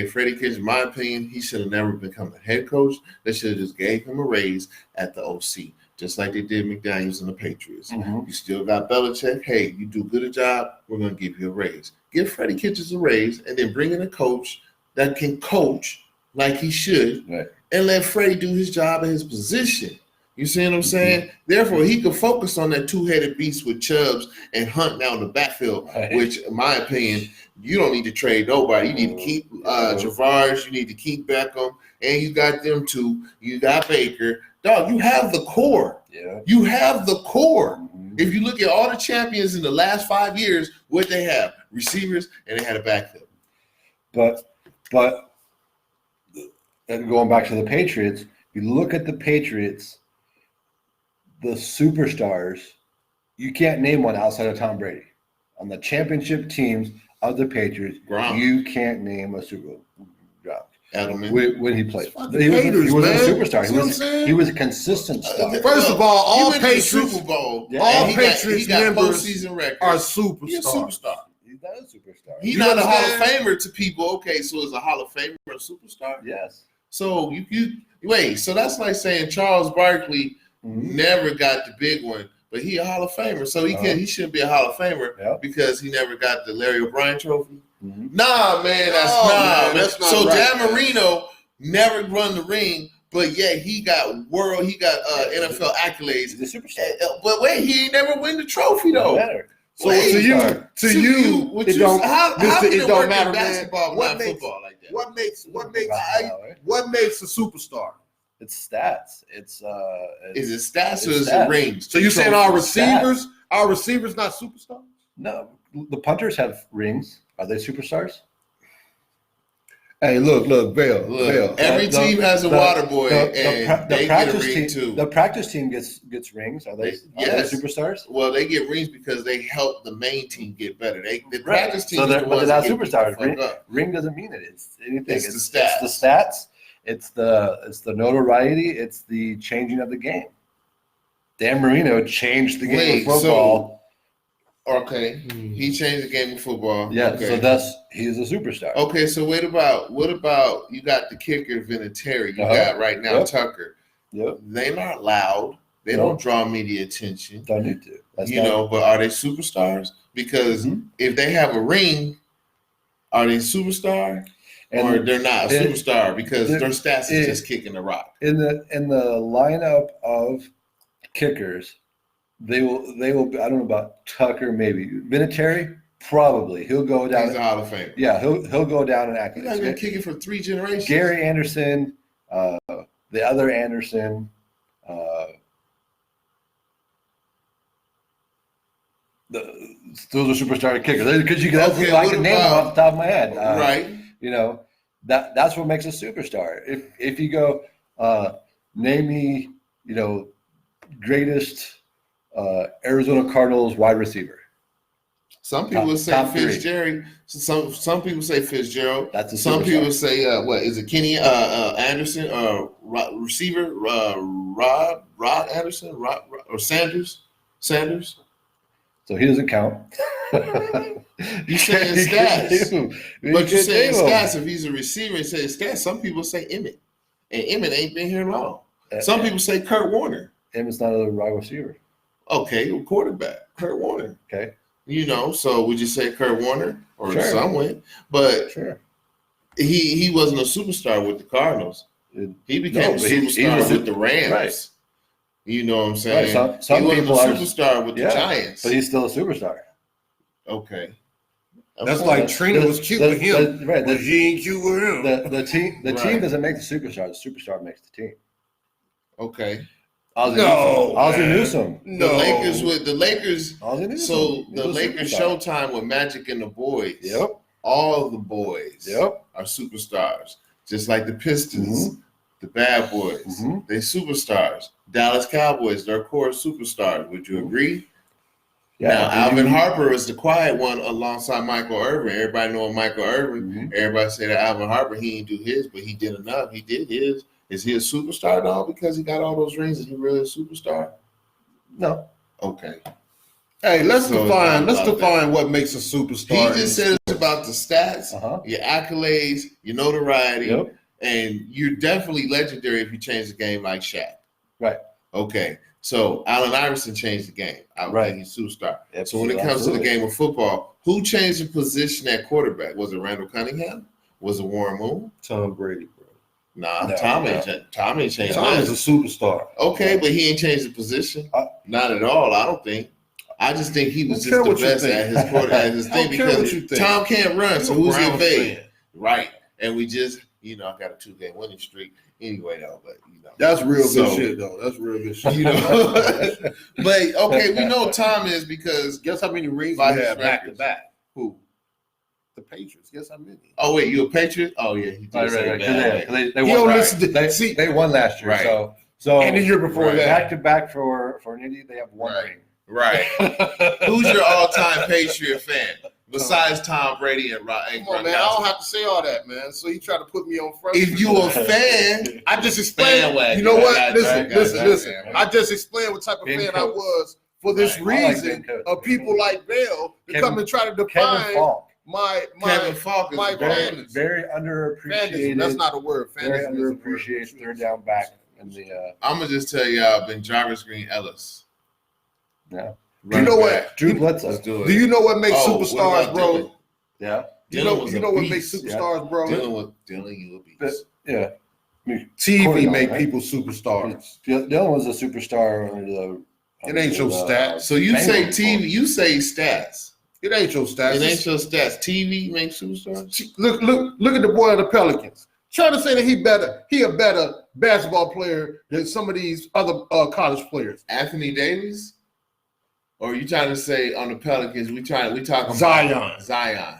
Speaker 1: Freddie Kitchens, in my opinion, he should have never become a head coach. They should have just gave him a raise at the OC, just like they did McDaniels and the Patriots. You still got Belichick. Hey, you do good a job, we're going to give you a raise. Give Freddie Kitchens a raise, and then bring in a coach that can coach like he should,
Speaker 2: Right.
Speaker 1: and let Frey do his job in his position. You see what I'm saying? Therefore, he could focus on that two-headed beast with Chubbs and Hunt down the backfield,
Speaker 2: Right.
Speaker 1: which, in my opinion, you don't need to trade nobody. You need to keep Javars, you need to keep Beckham, and you got them two. You got Baker. Dog, you have the core.
Speaker 2: Yeah.
Speaker 1: You have the core.
Speaker 2: Mhm.
Speaker 1: If you look at all the champions in the last 5 years, what they have? Receivers, and they had a backfield.
Speaker 2: But and going back to the Patriots, you look at the Patriots, the superstars, you can't name one outside of Tom Brady. On the championship teams of the Patriots,
Speaker 1: Gronk.
Speaker 2: you can't name a Super Bowl.
Speaker 1: Edelman.
Speaker 2: When he played.
Speaker 3: Fucking
Speaker 2: He wasn't
Speaker 3: haters,
Speaker 2: a
Speaker 3: man.
Speaker 2: superstar.
Speaker 3: See what I'm saying?
Speaker 2: He was a consistent star.
Speaker 3: First of all,
Speaker 1: He
Speaker 3: all
Speaker 1: went to the
Speaker 3: Patriots,
Speaker 1: Super Bowl.
Speaker 2: Yeah.
Speaker 3: all
Speaker 1: and
Speaker 3: Patriots
Speaker 1: he got
Speaker 3: members
Speaker 1: postseason records.
Speaker 3: are
Speaker 1: He's a
Speaker 3: superstars.
Speaker 1: superstar.
Speaker 2: He's not a superstar.
Speaker 1: He's
Speaker 3: You
Speaker 1: not a Hall of
Speaker 3: understand?
Speaker 1: Famer to people. Okay, so is a Hall of Famer a superstar?
Speaker 2: Yes.
Speaker 1: So you wait. So that's like saying Charles Barkley
Speaker 2: Mhm.
Speaker 1: never got the big one, but he a Hall of Famer. So he shouldn't be a Hall of Famer
Speaker 2: Yep.
Speaker 1: because he never got the Larry O'Brien trophy.
Speaker 2: Mhm.
Speaker 1: Nah, man, that's not
Speaker 3: so
Speaker 1: right.
Speaker 3: Dan
Speaker 1: Dan Marino never run the ring, but yet he got NFL accolades.
Speaker 2: He's a superstar.
Speaker 1: But wait, he ain't never win the trophy
Speaker 2: Don't
Speaker 1: though.
Speaker 2: matter.
Speaker 3: So
Speaker 1: Wait,
Speaker 3: to you,
Speaker 1: what
Speaker 3: it
Speaker 1: you-
Speaker 3: don't.
Speaker 1: how
Speaker 3: Mister,
Speaker 1: can
Speaker 3: it don't
Speaker 1: work
Speaker 3: matter,
Speaker 1: in
Speaker 3: man.
Speaker 1: basketball, but
Speaker 3: What
Speaker 1: not
Speaker 3: makes-
Speaker 1: football like that?
Speaker 3: What makes
Speaker 2: Right.
Speaker 3: what makes a superstar?
Speaker 2: It's stats. It's
Speaker 1: Is it stats or
Speaker 2: It's
Speaker 1: is it
Speaker 2: stats.
Speaker 1: rings?
Speaker 3: So you saying our
Speaker 2: It's stats.
Speaker 3: receivers not superstars?
Speaker 2: No, the punters have rings. Are they superstars?
Speaker 3: Hey, look, Vail.
Speaker 1: Look, every
Speaker 2: The-
Speaker 1: team has a
Speaker 2: the-
Speaker 1: water boy,
Speaker 2: The
Speaker 1: and they get a
Speaker 2: practice
Speaker 1: ring
Speaker 2: team.
Speaker 1: too.
Speaker 2: The practice team gets rings. Are they
Speaker 1: Yes.
Speaker 2: superstars?
Speaker 1: Well, they get rings because they help the main team get better. The
Speaker 2: Right.
Speaker 1: practice team
Speaker 2: So
Speaker 1: is
Speaker 2: they're-
Speaker 1: the
Speaker 2: but
Speaker 1: ones
Speaker 2: they're
Speaker 1: that
Speaker 2: not
Speaker 1: get
Speaker 2: superstars.
Speaker 1: people fucked up.
Speaker 2: Ring doesn't mean it. It's anything.
Speaker 1: It's the
Speaker 2: It's
Speaker 1: stats.
Speaker 2: the stats. It's the notoriety. It's the changing of the game. Dan Marino changed the game
Speaker 1: Wait,
Speaker 2: of football.
Speaker 1: Okay, he changed the game of football.
Speaker 2: Yeah,
Speaker 1: okay.
Speaker 2: so he's a superstar.
Speaker 1: Okay, so what about you got the kicker Vinatieri, you
Speaker 2: Uh-huh.
Speaker 1: got right now
Speaker 2: Yep.
Speaker 1: Tucker.
Speaker 2: Yep,
Speaker 1: They're not loud. They
Speaker 2: No.
Speaker 1: don't draw media attention.
Speaker 2: don't need to. That's
Speaker 1: You
Speaker 2: not-
Speaker 1: know, but are they superstars? Because
Speaker 2: Mhm.
Speaker 1: if they have a ring, are they superstar? Or
Speaker 2: And
Speaker 1: they're not a
Speaker 2: it-
Speaker 1: superstar because
Speaker 2: it-
Speaker 1: their stats is
Speaker 2: it-
Speaker 1: just kicking the rock.
Speaker 2: in the lineup of kickers, they will. I don't know about Tucker, maybe Vinatieri. Probably he'll go down.
Speaker 1: He's a Hall of Famer.
Speaker 2: Yeah, he'll go down and act.
Speaker 1: He's not been kicking for 3 generations.
Speaker 2: Gary Anderson, the other Anderson, those are superstar kickers. Because you can,
Speaker 1: Okay,
Speaker 2: I
Speaker 1: what
Speaker 2: can name them
Speaker 1: about-
Speaker 2: off the top of my head.
Speaker 1: Right.
Speaker 2: You know, that's what makes a superstar. If you go, name me, greatest Arizona Cardinals wide receiver.
Speaker 1: Some people
Speaker 2: Top-
Speaker 1: say
Speaker 2: top three.
Speaker 1: Fitzgerald. Some people say Fitzgerald.
Speaker 2: That's a
Speaker 1: Some
Speaker 2: superstar.
Speaker 1: people say what is it? Kenny Anderson, receiver Rod Anderson, or Sanders.
Speaker 2: So he doesn't count.
Speaker 1: You saying
Speaker 2: You can't
Speaker 1: stats.
Speaker 2: name him.
Speaker 1: But you
Speaker 2: can't
Speaker 1: saying
Speaker 2: name him.
Speaker 1: stats if he's a receiver, you say stats. Some people say Emmett, and Emmett ain't been here long. Some people say Kurt Warner.
Speaker 2: Emmett's not a wide receiver.
Speaker 1: Okay, quarterback, Kurt Warner.
Speaker 2: Okay,
Speaker 1: So would you say Kurt Warner or
Speaker 2: Sure.
Speaker 1: someone? But
Speaker 2: sure.
Speaker 1: he wasn't a superstar with the Cardinals. He became a
Speaker 2: but he-
Speaker 1: superstar
Speaker 2: he was
Speaker 1: with the Rams.
Speaker 2: right.
Speaker 1: You know what I'm saying?
Speaker 2: Right, some
Speaker 1: he wasn't
Speaker 2: people
Speaker 1: a
Speaker 2: are-
Speaker 1: superstar with the
Speaker 2: yeah,
Speaker 1: Giants.
Speaker 2: But he's still a superstar.
Speaker 1: Okay.
Speaker 3: That's
Speaker 1: Okay.
Speaker 3: like Trina was cute with him,
Speaker 2: Right.
Speaker 3: but she ain't cute with him.
Speaker 2: The team
Speaker 1: Right.
Speaker 2: doesn't make the superstar. The superstar makes the team.
Speaker 1: Okay.
Speaker 2: Ozzie
Speaker 3: man.
Speaker 2: Newsome.
Speaker 1: The Lakers
Speaker 2: Ozzie Newsome.
Speaker 1: so
Speaker 2: He's
Speaker 1: the
Speaker 2: a
Speaker 1: Lakers
Speaker 2: superstar.
Speaker 1: Showtime with Magic and the boys.
Speaker 2: Yep.
Speaker 1: All the boys
Speaker 2: Yep.
Speaker 1: are superstars. Just like the Pistons,
Speaker 2: Mm-hmm.
Speaker 1: the Bad Boys.
Speaker 2: Mhm.
Speaker 1: They superstars. Dallas Cowboys, their core superstars. Would you agree?
Speaker 2: Yeah.
Speaker 1: Now,
Speaker 2: and
Speaker 1: Alvin
Speaker 2: you-
Speaker 1: Harper is the quiet one alongside Michael Irvin. Everybody know Michael Irvin.
Speaker 2: Mhm.
Speaker 1: Everybody say that Alvin Harper, he didn't do his, but he did enough. He did his. Is he a superstar now because he got all those rings? Is he really a superstar?
Speaker 2: No.
Speaker 1: Okay.
Speaker 3: Hey, let's
Speaker 1: So,
Speaker 3: define what makes a
Speaker 1: He
Speaker 3: superstar.
Speaker 1: just said it's about the stats,
Speaker 2: Uh-huh.
Speaker 1: your accolades, your notoriety,
Speaker 2: Yep.
Speaker 1: and you're definitely legendary if you change the game like Shaq.
Speaker 2: Right.
Speaker 1: Okay. So Allen Iverson changed the game. I would
Speaker 2: Right.
Speaker 1: think he's a superstar. So
Speaker 2: Absolutely.
Speaker 1: when it comes to the
Speaker 2: Absolutely.
Speaker 1: game of football, who changed the position at quarterback? Was it Randall Cunningham? Was it Warren Moon?
Speaker 3: Tom Brady, bro.
Speaker 1: Nah,
Speaker 2: No,
Speaker 1: Tom
Speaker 2: no.
Speaker 1: ain't changed.
Speaker 3: Tom is a superstar.
Speaker 1: Okay, but he ain't changed the position. Not at all. I don't think. I just think he was just the best at his quarter, at his thing because Tom can't run. So who's in phase? Right. And we just, I got a 2-game winning streak anyway, though. But
Speaker 3: that's real good shit, though. That's real good shit.
Speaker 1: But okay, we know Tom is because
Speaker 3: guess how many rings we have back to back? Who? The Patriots. Guess how many?
Speaker 1: Oh wait, you a Patriot? Oh yeah, he did
Speaker 2: Right. They won last year.
Speaker 1: Right.
Speaker 2: So
Speaker 3: and the year before that,
Speaker 2: back to back for Nitty, they have one ring.
Speaker 1: Right. Who's your all-time Patriot fan besides Tom Brady and Gronkowski?
Speaker 3: Come on, man. I don't have to say all that, man. So he tried to put me on front.
Speaker 1: If you a fan,
Speaker 3: I just explained. You know what? Listen. I just explained what type of fan I was for this reason of people like Bell to come and try to define
Speaker 1: Kevin Falk is
Speaker 2: very underappreciated.
Speaker 3: That's not a word.
Speaker 2: Very underappreciated third down back in the.
Speaker 1: I'm gonna just tell y'all, Ben Jarvis Green Ellis.
Speaker 2: Yeah.
Speaker 3: You know what?
Speaker 2: Drew Bledsoe.
Speaker 3: Do you know what makes superstars, bro?
Speaker 2: Yeah.
Speaker 3: You know what makes superstars, bro?
Speaker 1: Dylan, you a beast.
Speaker 2: Yeah.
Speaker 3: TV make people superstars.
Speaker 2: Dylan was a superstar under the.
Speaker 3: It ain't your stats.
Speaker 1: So you say TV, you say stats.
Speaker 3: It ain't your stats.
Speaker 1: It ain't your stats. TV makes superstars.
Speaker 3: Look at the boy of the Pelicans. Trying to say that he a better basketball player than some of these other college players.
Speaker 1: Anthony Davis? Or are you trying to say on the Pelicans, we talking
Speaker 3: Zion.
Speaker 1: Zion.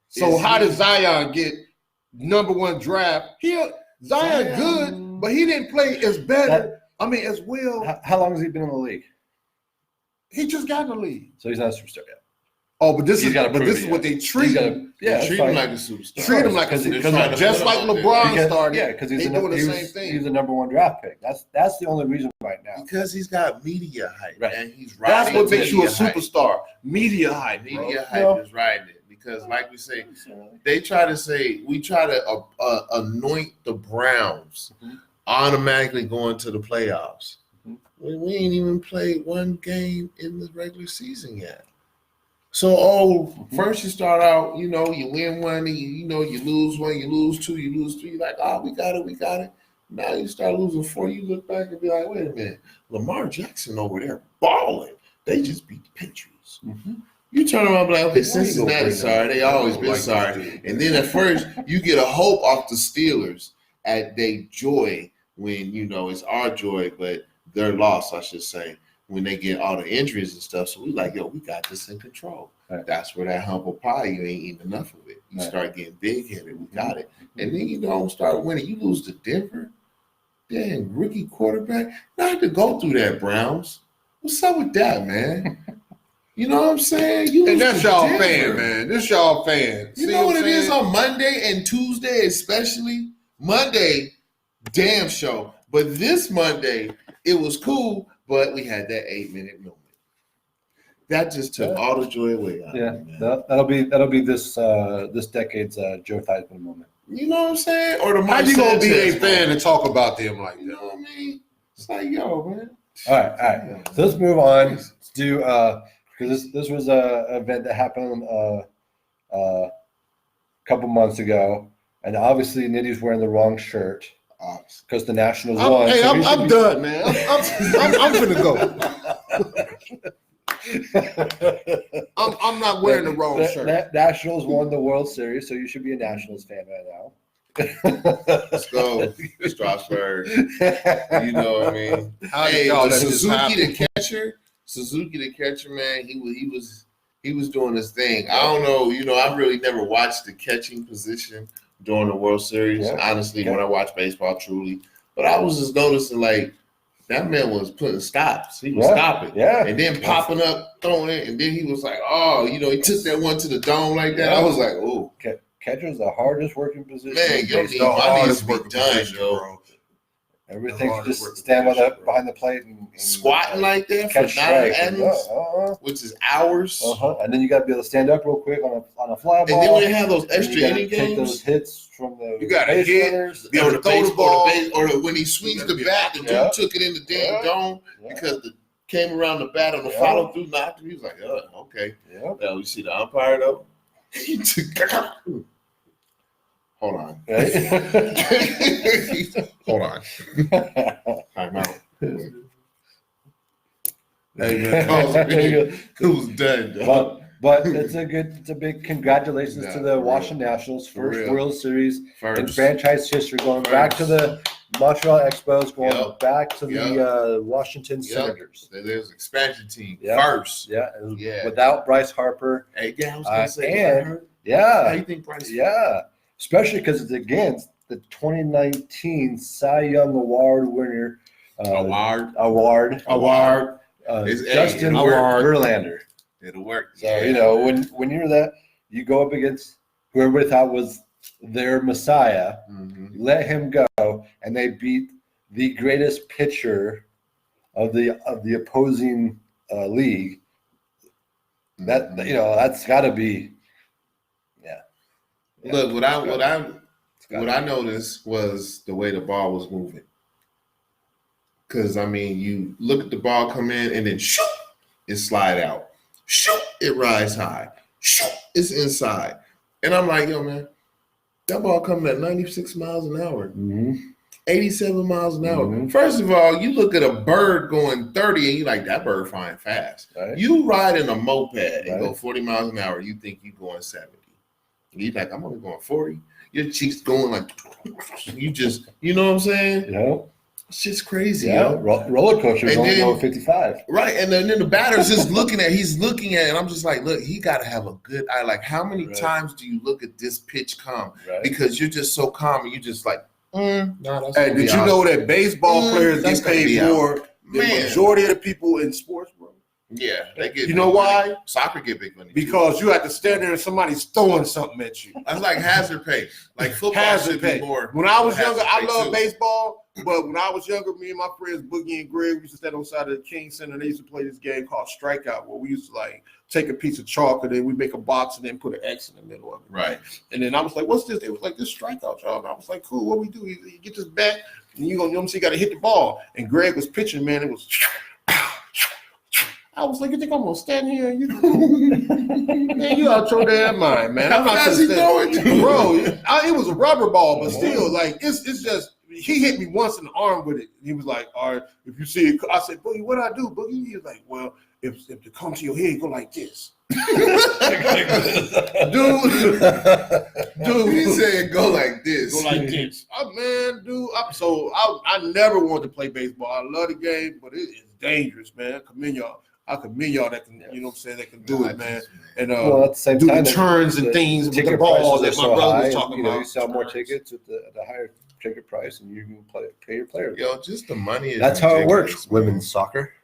Speaker 3: So how did Zion get #1 draft? Zion good, but he didn't play as well.
Speaker 2: How long has he been in the league?
Speaker 3: He just got in the league.
Speaker 2: So he's not a superstar yet.
Speaker 3: Oh, but this is what they treat him.
Speaker 1: Treat him like a superstar.
Speaker 3: Treat him like a superstar. Just like LeBron started.
Speaker 2: Yeah, because he's
Speaker 3: doing the same thing.
Speaker 2: He's the #1 draft pick. That's the only reason right now.
Speaker 1: Because he's got media hype.
Speaker 2: Right.
Speaker 1: And he's
Speaker 3: That's
Speaker 1: riding
Speaker 3: what makes you a
Speaker 1: hype.
Speaker 3: superstar. Media hype.
Speaker 1: Media hype is riding it. Because like we say, we try to anoint the Browns automatically going to the playoffs. We ain't even played one game in the regular season yet. So, first you start out, you win one, and you lose one, you lose two, you lose three. You're like, we got it. Now you start losing 4, you look back and be like, wait a minute, Lamar Jackson over there balling. They just beat the Patriots. You turn around and be like, okay, Cincinnati's sorry. They always been sorry. And then at first, you get a hope off the Steelers at their joy when, it's our joy, but their loss, I should say, when they get all the injuries and stuff. So we like, we got this in control.
Speaker 2: Right.
Speaker 1: That's where that humble pie, you ain't eating enough of it. You start getting big-headed. We got it. And then you don't start winning. You lose to Denver. Damn, rookie quarterback. Not to go through that, Browns. What's up with that, man? You know what I'm saying?
Speaker 3: And that's y'all fan, man. This y'all fan.
Speaker 1: You know what it is on Monday and Tuesday, especially? Monday, damn show. But this Monday, it was cool, but we had that 8-minute moment. That just took all the joy away out of it, man.
Speaker 2: That'll be this decade's Joe Theismann moment.
Speaker 1: You know what I'm saying? Or
Speaker 3: how you gonna be a fan and talk about them like that?
Speaker 1: You know what I mean? It's like, man.
Speaker 2: All right. So let's move on to because this was a event that happened a couple months ago, and obviously Nitty's wearing the wrong shirt because the Nationals won.
Speaker 3: Hey, I'm done, man. I'm gonna go. I'm not wearing the wrong shirt.
Speaker 2: Nationals won the World Series, so you should be a Nationals fan right now.
Speaker 1: Let's go, Strasburg. You know what I mean?
Speaker 3: Hey,
Speaker 1: Suzuki the catcher, man, he was doing his thing. I don't know, I've really never watched the catching position during the World Series, honestly, when I watch baseball, truly. But I was just noticing, like, that man was putting stops. He was stopping.
Speaker 2: Yeah.
Speaker 1: And then popping up, throwing it, and then he was like, he took that one to the dome like that. I was like, oh.
Speaker 2: Catcher's the hardest working position.
Speaker 1: Man, my knees be done, bro.
Speaker 2: Everything's just stand behind the plate and
Speaker 1: squatting like that for 9 innings, which is hours.
Speaker 2: And then you got to be able to stand up real quick on a fly ball.
Speaker 1: And then when they have those extra inning games,
Speaker 2: take those hits from the
Speaker 3: you got to hit,
Speaker 1: or the baseball, or when he swings the bat, the dude took it in the damn dome because the came around the bat on the follow through, knocked him. He was like, okay. Now you see the umpire though.
Speaker 3: Hold on.
Speaker 2: Right?
Speaker 3: Hold on. Time out. Hey man, pause a minute. It was done. Dog.
Speaker 2: But it's a big congratulations to the Washington Nationals, first World Series in franchise history, going back to the Montreal Expos, going back to the Washington Senators.
Speaker 1: There's an expansion team first.
Speaker 2: Yeah, without Bryce Harper.
Speaker 1: Hey, I was gonna say,
Speaker 2: how
Speaker 1: do you think Bryce?
Speaker 2: Yeah, especially because it's against the 2019 Cy Young Award winner. Award. Justin Verlander.
Speaker 1: It'll work.
Speaker 2: So when you're that, you go up against whoever they thought was their messiah. Let him go, and they beat the greatest pitcher of the opposing league. That's got to be.
Speaker 1: Look, what I noticed was the way the ball was moving. Because you look at the ball come in and then shoot, it slide out. Shoot, it rise high. Shoot, it's inside. And I'm like, yo, man, that ball coming at 96 miles an hour, 87 miles an hour. First of all, you look at a bird going 30 and you're like, that bird flying fast. Right. You ride in a moped and go 40 miles an hour, you think you're going 70. And you're like, I'm only going 40. Your cheeks going like, you know what I'm saying?
Speaker 2: Yeah.
Speaker 1: It's just crazy.
Speaker 2: Yeah, roller coasters only go 55.
Speaker 1: Right, and then the batter's just looking at it, and I'm just like, look, he got to have a good eye. Like, how many times do you look at this pitch come? Right. Because you're just so calm, and you're just like, no, that's
Speaker 3: Hey, did you know that baseball players get paid more than the majority of the people in sports, bro?
Speaker 1: Yeah, they get.
Speaker 3: You know why?
Speaker 1: Soccer get big money
Speaker 3: because you have to stand there and somebody's throwing something at you.
Speaker 1: That's like hazard pay. Like football should be more.
Speaker 3: When I was younger, I loved baseball, but when I was younger, me and my friends Boogie and Greg, we used to stand on the side of the King Center. They used to play this game called Strikeout, where we used to take a piece of chalk and then we make a box and then put an X in the middle of it.
Speaker 1: Right.
Speaker 3: And then I was like, "What's this?" They was like, "This strikeout, y'all." And I was like, "Cool. What we do? You get this bat and you got to hit the ball." And Greg was pitching, man. It was. I was like, you think I'm gonna stand here and man, you out your damn mind, man. I'm not gonna stand, bro. It was a rubber ball, but still, it's just he hit me once in the arm with it. He was like, all right, if you see it, I said, Boogie, what do I do, Boogie? He was like, well, if it comes to your head, go like this. dude,
Speaker 1: he said go like this.
Speaker 3: Go like this. I never wanted to play baseball. I love the game, but it is dangerous, man. I commend y'all that can, you know what I'm saying, that can do it, man. And
Speaker 2: at the same
Speaker 3: do
Speaker 2: time,
Speaker 3: the turns and things with the ball that my brother was talking about.
Speaker 2: You sell more tickets at the higher ticket price, and you can pay your players.
Speaker 1: Yo, just the money.
Speaker 2: That's how it works. Women's soccer.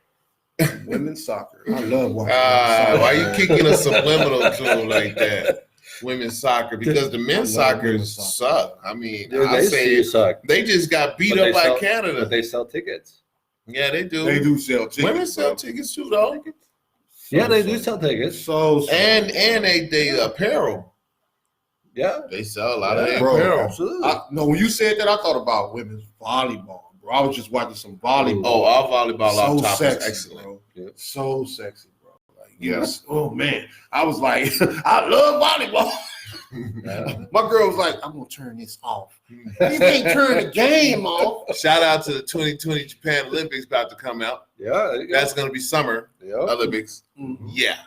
Speaker 3: Women's soccer. I love watching soccer.
Speaker 1: Why you kicking a subliminal to like that? Women's soccer, because the men's soccer suck. I mean, they just got beat up by Canada.
Speaker 2: But they sell tickets.
Speaker 1: Yeah, they do.
Speaker 3: They do sell tickets.
Speaker 1: Women sell tickets too, though.
Speaker 2: Yeah, they do sell tickets.
Speaker 1: And they apparel.
Speaker 2: Yeah,
Speaker 1: they sell a lot of apparel.
Speaker 2: Absolutely.
Speaker 3: When you said that, I thought about women's volleyball, bro. I was just watching some volleyball.
Speaker 1: Oh, our volleyball off top is excellent.
Speaker 3: Bro. Yeah. So sexy, bro. Yes. Oh man, I was like, I love volleyball. My girl was like, I'm gonna turn this off. You can't turn the game off.
Speaker 1: Shout out to the 2020 Japan Olympics about to come out.
Speaker 2: Yeah,
Speaker 1: that's gonna be summer Olympics.
Speaker 3: Mm-hmm.
Speaker 1: Yeah,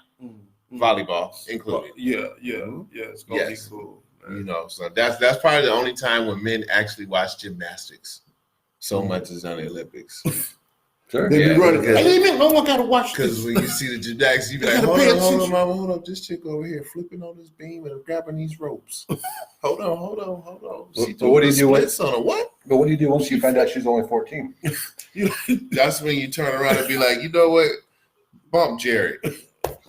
Speaker 1: volleyball included.
Speaker 3: Yeah. It's gonna be cool. Man.
Speaker 1: You know, so that's probably the only time when men actually watch gymnastics so much as on the Olympics.
Speaker 2: Sure.
Speaker 3: They be running. Hey, no one gotta watch
Speaker 1: because when you see the gymnastics, you be like, hold on, mama, hold up. This chick over here flipping on this beam and grabbing these ropes. Hold on.
Speaker 2: So what do you do?
Speaker 1: But
Speaker 2: what do you do once you find out she's only 14?
Speaker 1: That's when you turn around and be like, you know what? Bump Jared.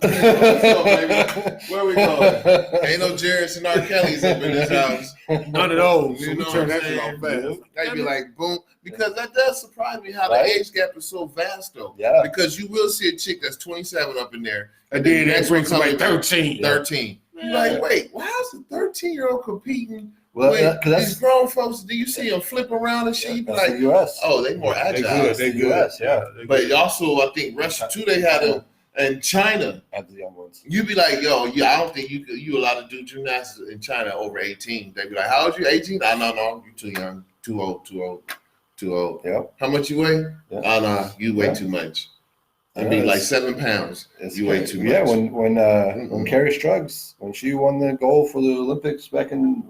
Speaker 1: Where we going? Ain't no Jarrett's and R. Kelly's up in this house.
Speaker 3: None of those.
Speaker 1: You know turn that shit off fast. They'd be like, boom. Because that does surprise me how the age gap is so vast, though.
Speaker 2: Yeah.
Speaker 1: Because you will see a chick that's 27 up in there.
Speaker 3: And then that brings somebody 13.
Speaker 1: 13. You're like, wait, why is a 13-year-old competing?
Speaker 2: Well,
Speaker 1: with these grown folks, do you see them flip around and shit? You be like,
Speaker 2: the US.
Speaker 1: Oh, they more agile.
Speaker 2: They US, yeah.
Speaker 1: But also, I think Russia too. They had And China,
Speaker 2: at the young ones.
Speaker 1: you'd be like, yo, I don't think you allowed to do gymnastics in China over 18. They'd be like, how old are you? 18? No, you too young, too old.
Speaker 2: Yeah.
Speaker 1: How much you weigh?
Speaker 2: Yeah.
Speaker 1: No, you weigh too much. I'd be like 7 pounds. You weigh too much.
Speaker 2: Yeah, when Carrie Struggs, when she won the gold for the Olympics back in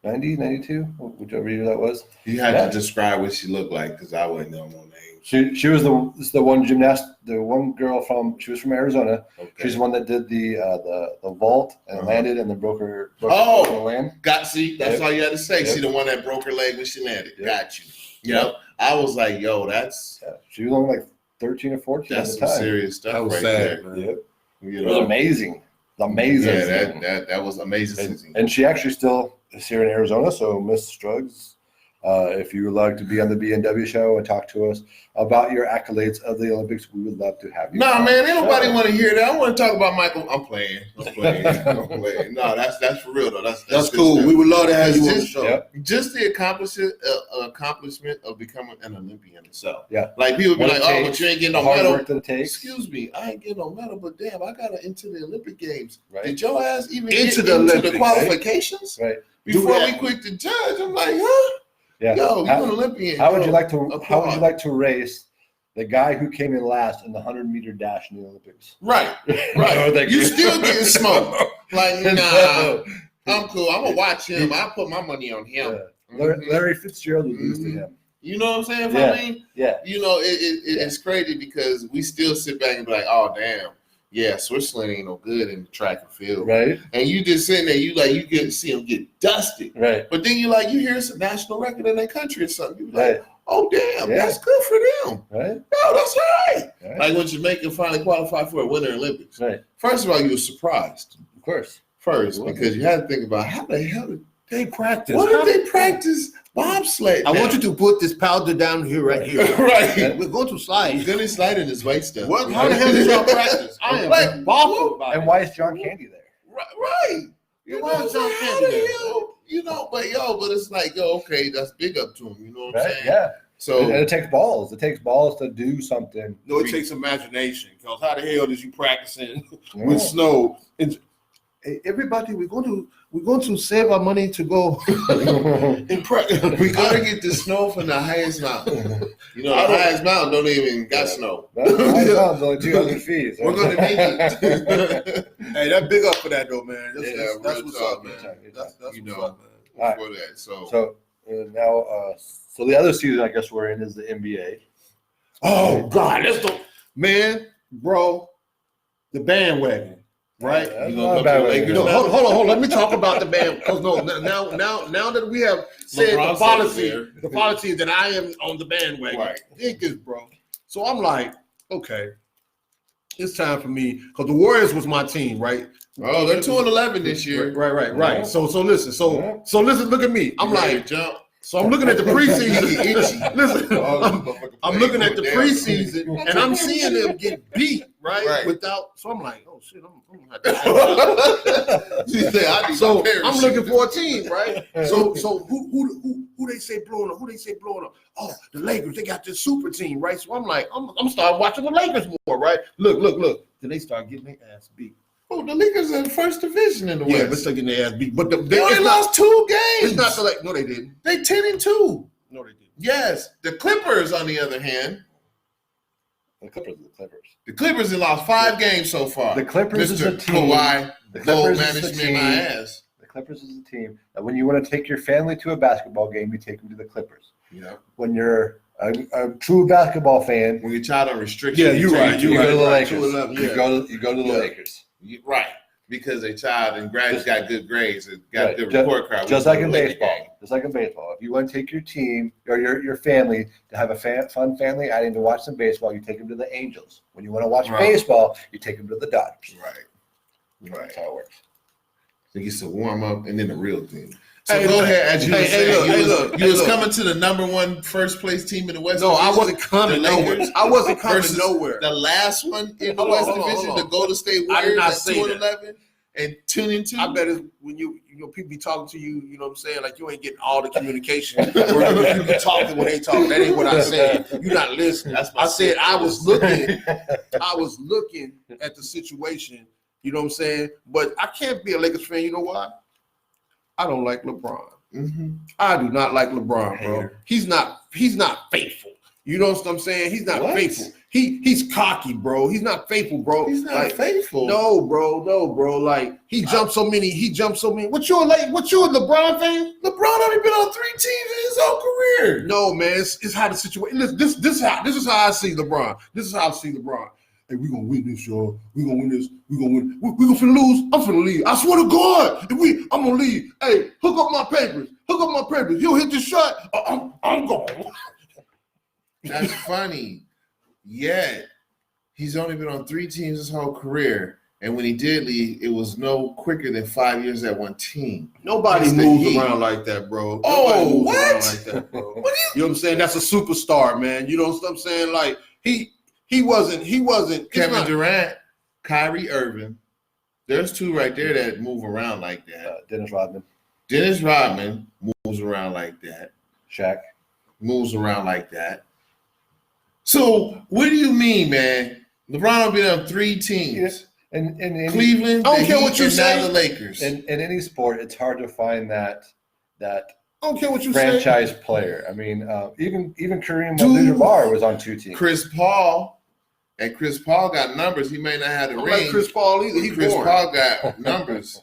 Speaker 2: 92, whichever year that was.
Speaker 1: You had to describe what she looked like because I wouldn't know no name.
Speaker 2: She was the one gymnast, the one girl she was from Arizona.
Speaker 1: Okay.
Speaker 2: She's the one that did the vault and landed and then broke her land.
Speaker 1: That's all you had to say.
Speaker 2: Yep.
Speaker 1: She the one that broke her leg when she landed.
Speaker 2: Yep.
Speaker 1: Got you. Yep. I was like, yo, that's
Speaker 2: She was only like 13 or 14
Speaker 1: that's
Speaker 2: at the
Speaker 1: some
Speaker 2: time.
Speaker 1: serious stuff
Speaker 3: That was
Speaker 1: right
Speaker 3: sad,
Speaker 1: there.
Speaker 3: man.
Speaker 2: Yep.
Speaker 1: You
Speaker 2: It was
Speaker 1: know?
Speaker 2: amazing. Amazing.
Speaker 1: Yeah, that was amazing.
Speaker 2: And she actually still is here in Arizona. So Miss Struggs, if you would like to be on the B&W show and talk to us about your accolades of the Olympics, we would love to have you.
Speaker 1: Nah, man, ain't nobody want to hear that. I want to talk about Michael. I'm playing. No, that's for real though.
Speaker 3: That's cool. We would love to have you on the
Speaker 1: Just-
Speaker 3: show.
Speaker 2: Yep.
Speaker 1: Just the accomplishment of becoming an Olympian itself.
Speaker 2: Yeah.
Speaker 1: Like people be
Speaker 2: What
Speaker 1: like,
Speaker 2: it
Speaker 1: oh,
Speaker 2: takes,
Speaker 1: but you ain't getting
Speaker 2: the
Speaker 1: no
Speaker 2: hard
Speaker 1: medal.
Speaker 2: work that it takes.
Speaker 1: Excuse me, I ain't getting no medal, but damn, I got into the Olympic Games.
Speaker 2: Right.
Speaker 1: Did your ass even
Speaker 3: Into
Speaker 1: get
Speaker 3: the
Speaker 1: into
Speaker 3: Olympics,
Speaker 1: the qualifications?
Speaker 2: Right.
Speaker 1: Before
Speaker 3: Do
Speaker 1: we
Speaker 3: that.
Speaker 1: quit the judge, I'm like, huh?
Speaker 2: Yeah.
Speaker 1: Yo, you're an Olympian.
Speaker 2: How would
Speaker 1: yo,
Speaker 2: you like to? How would
Speaker 1: applaud.
Speaker 2: you like to race the guy who came in last in the 100-meter dash in the Olympics?
Speaker 1: Right,
Speaker 2: No,
Speaker 1: right.
Speaker 2: thank
Speaker 1: You
Speaker 2: you.
Speaker 1: still getting smoked. Like, nah,
Speaker 2: No.
Speaker 1: I'm cool. I'm gonna watch him. I put my money on him.
Speaker 2: Yeah. Larry Fitzgerald would lose to him.
Speaker 1: You know what I'm saying?
Speaker 2: Yeah.
Speaker 1: I mean,
Speaker 2: Yeah.
Speaker 1: you know, it's crazy because we still sit back and be like, oh damn, yeah, Switzerland ain't no good in the track and field.
Speaker 2: Right.
Speaker 1: And you just sitting there, you get to see them get dusted.
Speaker 2: Right.
Speaker 1: But then you hear it's a national record in their country or something. You be
Speaker 2: Right.
Speaker 1: like, oh damn,
Speaker 2: Yeah.
Speaker 1: that's good for them.
Speaker 2: Right.
Speaker 1: No, that's right.
Speaker 2: Right.
Speaker 1: Like when Jamaica finally qualified for a Winter Olympics.
Speaker 2: Right.
Speaker 1: First of all, you were surprised.
Speaker 2: Of course.
Speaker 1: First, because you had to think about how the hell did
Speaker 3: They practice.
Speaker 1: what did they practice bobsled?
Speaker 3: I want you to put this powder down here, right here.
Speaker 1: right.
Speaker 3: We're going to
Speaker 1: He's
Speaker 3: slide.
Speaker 1: gonna slide in his weight stuff.
Speaker 3: What? How the hell did y'all practice? I am
Speaker 1: Like,
Speaker 3: baffled about
Speaker 2: And
Speaker 3: it.
Speaker 2: why is John Candy there?
Speaker 1: Right. You
Speaker 3: Why
Speaker 1: know,
Speaker 3: is
Speaker 1: so
Speaker 3: John
Speaker 1: how
Speaker 3: Candy
Speaker 1: the
Speaker 3: there?
Speaker 1: hell, but it's like, yo, okay, that's big up to him. You know what I'm
Speaker 2: Right.
Speaker 1: saying?
Speaker 2: Yeah.
Speaker 1: So
Speaker 2: And it takes balls. It takes balls to do something.
Speaker 3: No, it takes imagination. Because how the hell did you practicing
Speaker 2: Yeah.
Speaker 3: with snow? And, hey, everybody, we're going to save our money to go in practice.
Speaker 1: we gotta get the snow from the highest mountain. You know, the highest mountain don't even got snow.
Speaker 2: That's only 200 feet.
Speaker 1: We're gonna make it.
Speaker 3: Hey, that big up for that though, man. That's,
Speaker 1: Yeah,
Speaker 3: that's
Speaker 1: real
Speaker 3: what's
Speaker 1: talk,
Speaker 3: up, man.
Speaker 1: man.
Speaker 3: That's
Speaker 1: You
Speaker 3: what's
Speaker 1: know.
Speaker 3: up, man.
Speaker 2: All right.
Speaker 1: For that. So
Speaker 2: So now, so the other season I guess we're in is the NBA.
Speaker 3: Oh God, let's go, man, bro. The bandwagon, right?
Speaker 2: That's
Speaker 1: You
Speaker 2: not
Speaker 1: gonna
Speaker 2: a
Speaker 1: go
Speaker 2: bad
Speaker 1: to the
Speaker 2: way to
Speaker 1: Lakers
Speaker 2: go.
Speaker 3: No, hold on. Let me talk about the band because now that we have said
Speaker 1: LeBron's
Speaker 3: the policy that I am on the bandwagon,
Speaker 1: Right.
Speaker 3: it gets, bro. So I'm like, okay, it's time for me because the Warriors was my team, right?
Speaker 1: oh, they're 2-11 this year.
Speaker 3: Right.
Speaker 2: Yeah.
Speaker 3: So listen, so listen, look at me. I'm
Speaker 1: You ready
Speaker 3: like,
Speaker 1: to jump.
Speaker 3: so I'm looking at the preseason. Listen,
Speaker 1: Oh,
Speaker 3: I'm looking at the
Speaker 1: Damn.
Speaker 3: preseason and I'm seeing them get beat, right?
Speaker 1: Right.
Speaker 3: Without, so I'm like, oh shit, I'm gonna have to.
Speaker 1: You say, I need
Speaker 3: So
Speaker 1: my parachute.
Speaker 3: I'm looking for a team, right? So who they say blowing up? Who they say blowing up? Oh, the Lakers. They got this super team, right? So I'm like, I'm starting watching the Lakers more, right? Look. Then they start getting their ass beat.
Speaker 1: Oh, the Lakers in the first division in the
Speaker 3: Yeah,
Speaker 1: West.
Speaker 3: but still getting their ass beat. But
Speaker 1: They only lost 2 games.
Speaker 3: It's not the like. No, they didn't.
Speaker 1: They 10-2.
Speaker 3: No, they didn't.
Speaker 1: Yes, the Clippers, on the other hand,
Speaker 2: The Clippers are the Clippers.
Speaker 1: the Clippers have lost 5 games so far.
Speaker 2: The Clippers is a
Speaker 1: Mr.
Speaker 2: team.
Speaker 1: Kawhi,
Speaker 2: The
Speaker 1: gold
Speaker 2: Clippers is a
Speaker 1: management, my
Speaker 2: team.
Speaker 1: ass.
Speaker 2: The Clippers is a team that when you want to take your family to a basketball game, you take them to the Clippers.
Speaker 1: Yeah.
Speaker 2: When you're a true basketball fan,
Speaker 1: When your child on restriction,
Speaker 3: Yeah, you're right.
Speaker 2: you go to the Lakers.
Speaker 3: 2-11,
Speaker 2: You
Speaker 3: yeah.
Speaker 2: go to the
Speaker 3: Yeah.
Speaker 2: Lakers.
Speaker 1: Right, because a child and grads got good grades and got
Speaker 2: Right.
Speaker 1: good
Speaker 2: Ju-
Speaker 1: report card.
Speaker 2: Just
Speaker 1: We
Speaker 2: like
Speaker 1: go
Speaker 2: in
Speaker 1: to the
Speaker 2: baseball.
Speaker 1: game.
Speaker 2: Just like in baseball. If you want to take your team or your family to have a fun family outing to watch some baseball, you take them to the Angels. When you want to watch
Speaker 1: Right.
Speaker 2: baseball, you take them to the Dodgers.
Speaker 1: Right.
Speaker 2: That's how it works.
Speaker 1: It gets to warm up and then the real thing. So
Speaker 3: Hey,
Speaker 1: go
Speaker 3: look,
Speaker 1: ahead, as you
Speaker 3: hey,
Speaker 1: were
Speaker 3: hey,
Speaker 1: saying,
Speaker 3: look,
Speaker 1: you
Speaker 3: hey,
Speaker 1: was,
Speaker 3: look,
Speaker 1: you
Speaker 3: hey,
Speaker 1: was
Speaker 3: look.
Speaker 1: coming to the number 1 first place team in the West.
Speaker 3: No, I
Speaker 1: Division,
Speaker 3: wasn't coming
Speaker 1: the
Speaker 3: nowhere.
Speaker 1: Lakers
Speaker 3: I wasn't coming
Speaker 1: versus
Speaker 3: nowhere.
Speaker 1: The last one in the
Speaker 3: Hold on,
Speaker 1: West
Speaker 3: hold on,
Speaker 1: Division,
Speaker 3: hold on.
Speaker 1: the Golden State
Speaker 3: I did
Speaker 1: Warriors
Speaker 3: not
Speaker 1: at
Speaker 3: say
Speaker 1: 2-11, and tune into.
Speaker 3: I bet it's when you know people be talking to you, you know what I'm saying? Like you ain't getting all the communication. Or you be talking when they talking. That ain't what I said. You're not listening. I said I was looking at the situation, you know what I'm saying? But I can't be a Lakers fan, you know why? I don't like LeBron.
Speaker 1: Mm-hmm.
Speaker 3: I do not like LeBron, bro. He's not faithful. You know what I'm saying? He's not faithful. He's cocky, bro. He's not faithful, bro.
Speaker 1: He's not faithful.
Speaker 3: No, bro. Like he jumped so many. What you a LeBron fan?
Speaker 1: LeBron only been on 3 teams in his whole career.
Speaker 3: No, man. It's how the situation. Listen, this is how I see LeBron. This is how I see LeBron. Hey, we gonna win this, y'all. We gonna win this. We gonna win. We gonna finna lose. I'm finna leave. I swear to God, I'm gonna leave. Hey, hook up my papers. You'll hit the shot. I'm gone.
Speaker 1: That's funny. Yet he's only been on 3 teams his whole career, and when he did leave, it was no quicker than 5 years at one team.
Speaker 3: Nobody moves around like that, bro.
Speaker 1: Oh, what?
Speaker 3: Around like that, bro. You know what I'm saying? That's a superstar, man. You know what I'm saying? Like he wasn't.
Speaker 1: Kevin Durant, Kyrie Irving. There's 2 right there that move around like that.
Speaker 2: Dennis Rodman.
Speaker 1: Dennis Rodman moves around like that.
Speaker 2: Shaq
Speaker 1: moves around like that. So what do you mean, man? LeBron will be on 3 teams.
Speaker 2: And
Speaker 1: Cleveland,
Speaker 3: I don't care what you say.
Speaker 1: The Lakers.
Speaker 2: In any sport, it's hard to find that
Speaker 3: I don't care what you
Speaker 2: franchise player. I mean, even Kareem Abdul-Jabbar was on 2 teams.
Speaker 1: Chris Paul got numbers. He may not have the ring.
Speaker 3: Like Chris Paul either.
Speaker 1: Chris Paul got numbers.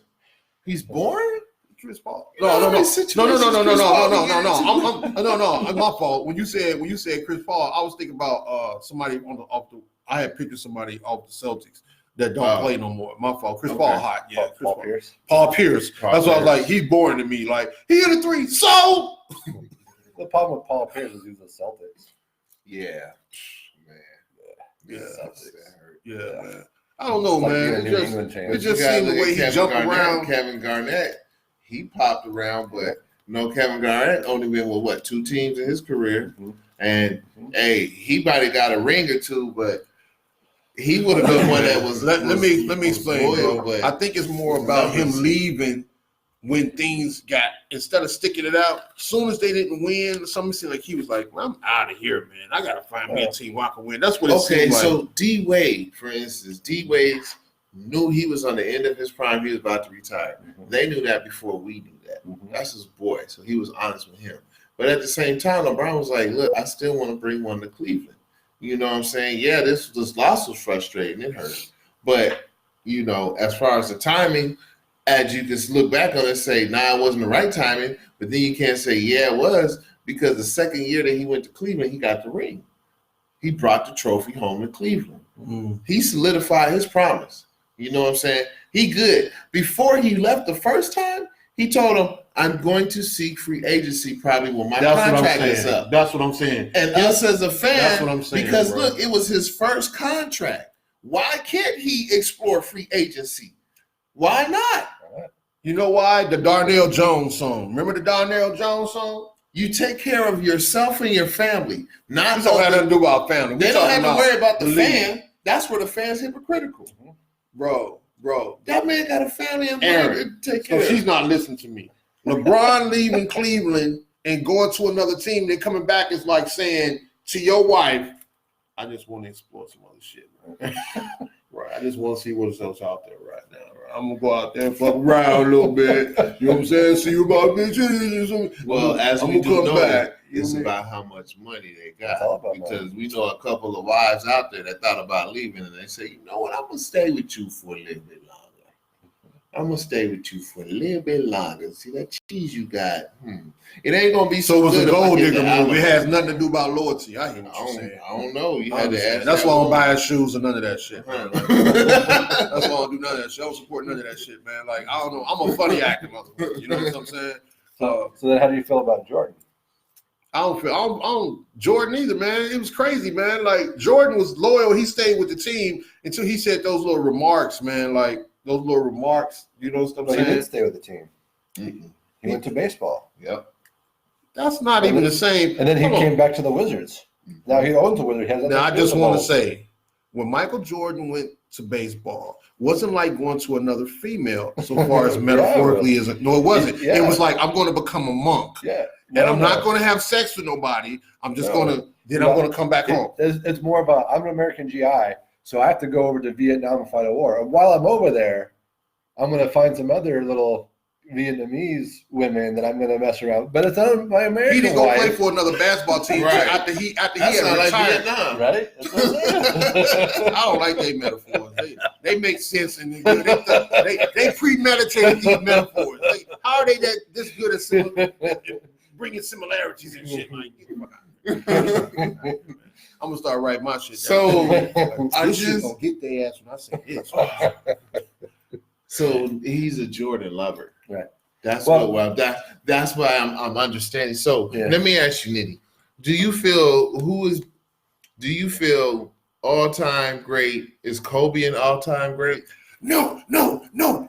Speaker 1: He's born.
Speaker 3: Chris Paul. No. It's my fault. When you said Chris Paul, I was thinking about somebody I had pictured somebody off the Celtics that don't play no more. My fault. Chris Paul hot. Yeah.
Speaker 2: Paul Pierce.
Speaker 3: Paul Pierce. That's why I was like, he's boring to me. Like he hit a 3. So
Speaker 2: the problem with Paul Pierce is he was the Celtics.
Speaker 1: Yeah.
Speaker 3: Yeah.
Speaker 2: Yeah.
Speaker 3: Man. I don't know, man. It just seemed the way he jumped around.
Speaker 1: Kevin Garnett. He popped around, but Kevin Garnett only been with 2 teams in his career, and hey, he might have got a ring or 2, but he would have been one that was.
Speaker 3: Let me explain,
Speaker 1: loyal,
Speaker 3: bro. I think it's more about him leaving when things got, instead of sticking it out. As soon as they didn't win, something seemed like he was like, well, "I'm out of here, man. I gotta find me a team where I can win." That's what it seemed like.
Speaker 1: So D Wade, for instance, knew he was on the end of his prime. He was about to retire. Mm-hmm. They knew that before we knew that. Mm-hmm. That's his boy, so he was honest with him. But at the same time, LeBron was like, look, I still want to bring one to Cleveland. You know what I'm saying? Yeah, this loss was frustrating. It hurt. But, you know, as far as the timing, as you can look back on it and say, it wasn't the right timing. But then you can't say, yeah, it was, because the second year that he went to Cleveland, he got the ring. He brought the trophy home to Cleveland. Mm-hmm. He solidified his promise. You know what I'm saying? He good. Before he left the first time, he told him, I'm going to seek free agency probably when my contract is up.
Speaker 3: That's what I'm saying.
Speaker 1: And us as a fan,
Speaker 3: that's what I'm saying,
Speaker 1: because look, it was his first contract. Why can't he explore free agency? Why not?
Speaker 3: You know why? The Darnell Jones song. Remember the Darnell Jones song?
Speaker 1: You take care of yourself and your family. Not
Speaker 3: don't have nothing to do about family.
Speaker 1: They don't have to worry about the fan. That's where the fan's hypocritical. Mm-hmm.
Speaker 3: Bro,
Speaker 1: that man got a family and money to take care of.
Speaker 3: She's not listening to me. LeBron leaving Cleveland and going to another team, then coming back is like saying to your wife, I just want to explore some other shit, man. Right. I just want to see what else out there right now. Right? I'm going to go out there and fuck around a little bit. You know what I'm saying? See you about bitches.
Speaker 1: Well, as we do know, back, it's about how much money they got. Because we know a couple of wives out there that thought about leaving, and they say, you know what, I'm going to stay with you for a little bit longer. I'm going to stay with you for a little bit longer. See that cheese you got? It ain't going to be so
Speaker 3: it was
Speaker 1: good.
Speaker 3: A gold digger move. It has nothing to do about loyalty. I hear what you're saying.
Speaker 1: I don't know. You had to ask.
Speaker 3: That's why I don't buy shoes or none of that shit. That's why I don't do none of that shit. I don't support none of that shit, man. Like, I don't know. I'm a funny actor, motherfucker. You know what I'm saying?
Speaker 2: So then how do you feel about Jordan?
Speaker 3: I don't Jordan either, man. It was crazy, man. Like, Jordan was loyal. He stayed with the team until he said those little remarks, man. Like, those little remarks, you know what I'm saying?
Speaker 2: He did stay with the team. Mm-hmm. He went to baseball.
Speaker 1: Yep.
Speaker 3: That's not even the same.
Speaker 2: And then he came back to the Wizards. Now he owns the Wizards.
Speaker 3: Now I just want to say, when Michael Jordan went to baseball, wasn't like going to another female so far as metaphorically as no, it wasn't.
Speaker 2: Yeah.
Speaker 3: It was like, I'm going to become a monk.
Speaker 2: Yeah.
Speaker 3: And I'm not going to have sex with nobody. I'm just going to, I'm going to come back home.
Speaker 2: It's more about, I'm an American GI, so I have to go over to Vietnam and fight a war. And while I'm over there, I'm going to find some other little Vietnamese women that I'm going to mess around. But it's not my American
Speaker 3: He didn't go
Speaker 2: wife.
Speaker 3: play for another basketball team after he had retired.
Speaker 1: Vietnam.
Speaker 2: Right?
Speaker 3: I don't like their metaphors. They make sense and they premeditated these metaphors. How are they this good at bringing similarities and shit? Like, I'm gonna start writing my shit down.
Speaker 1: So
Speaker 3: This shit gonna get their ass when I say this.
Speaker 1: So he's a Jordan lover.
Speaker 2: Right.
Speaker 1: That's why I'm understanding. So let me ask you, Nitty. Do you feel all-time great? Is Kobe an all-time great?
Speaker 3: No.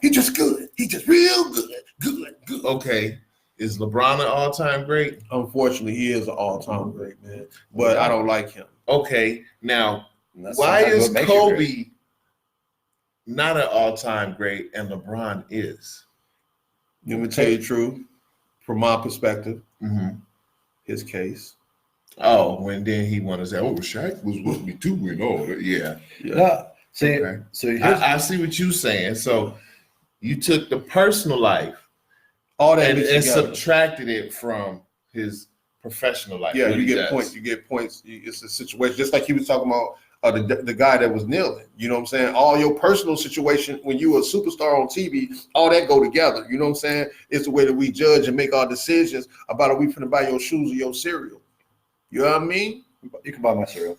Speaker 3: He just good. He just real good. Good.
Speaker 1: Okay. Is LeBron an all-time great?
Speaker 3: Unfortunately, he is an all-time great, man. But I don't like him.
Speaker 1: Okay. Now, why is Kobe not an all-time great and LeBron is?
Speaker 3: Let me tell you the truth. From my perspective, his case.
Speaker 1: Oh, when then he wanted to say, Shaq was supposed to be 2 and all that. Yeah.
Speaker 2: No, see,
Speaker 1: Okay.
Speaker 2: so
Speaker 1: I see what you're saying. So you took the personal life
Speaker 3: All that
Speaker 1: and subtracted it from his professional life.
Speaker 3: Yeah, you get points. You get points. It's a situation, just like he was talking about the guy that was kneeling. You know what I'm saying? All your personal situation when you were a superstar on TV, all that go together. You know what I'm saying? It's the way that we judge and make our decisions about are we finna buy your shoes or your cereal. You know what I mean?
Speaker 2: you can buy my cereal.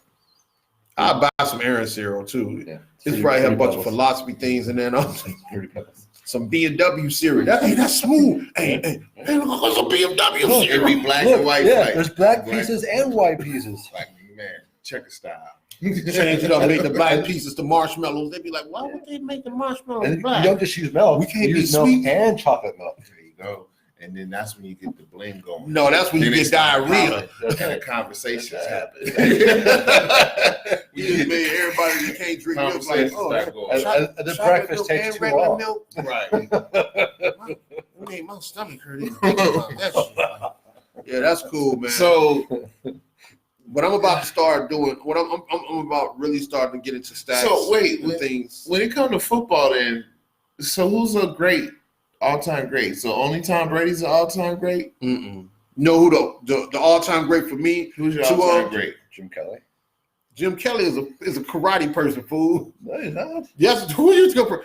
Speaker 3: I'll buy some Aaron cereal too.
Speaker 2: Yeah.
Speaker 3: It's probably have a bunch of philosophy things in there. Some B&W cereal. That's smooth. Hey, look at some B&W cereal.
Speaker 1: It'd be black and white.
Speaker 2: Yeah, there's black pieces and white pieces.
Speaker 1: Like, man, checker style.
Speaker 3: Change it up, make the black pieces to marshmallows. They'd be like, why would they make the marshmallows
Speaker 2: And
Speaker 3: black?
Speaker 2: you don't just use milk.
Speaker 3: We can't
Speaker 2: use
Speaker 3: be
Speaker 2: milk
Speaker 3: sweet.
Speaker 2: and chocolate milk.
Speaker 1: There you go. And then that's when you get the blame going.
Speaker 3: No, that's when you get diarrhea.
Speaker 1: That kind of conversations happen.
Speaker 3: You just made everybody that can't drink milk like,
Speaker 2: The breakfast takes too long.
Speaker 3: milk.
Speaker 1: Right.
Speaker 3: It made my stomach hurt. That shit. Yeah, that's cool, man.
Speaker 1: So
Speaker 3: what I'm about to start doing, what I'm about really starting to get into stats.
Speaker 1: So wait,
Speaker 3: and things.
Speaker 1: When it comes to football, then, so who's a great all-time great? So only Tom Brady's an all-time great?
Speaker 3: No, who the all-time great for me?
Speaker 1: Who's your all-time great?
Speaker 2: Jim Kelly.
Speaker 3: Jim Kelly is a karate person, fool.
Speaker 2: No, he's not.
Speaker 3: Yes, who you go for?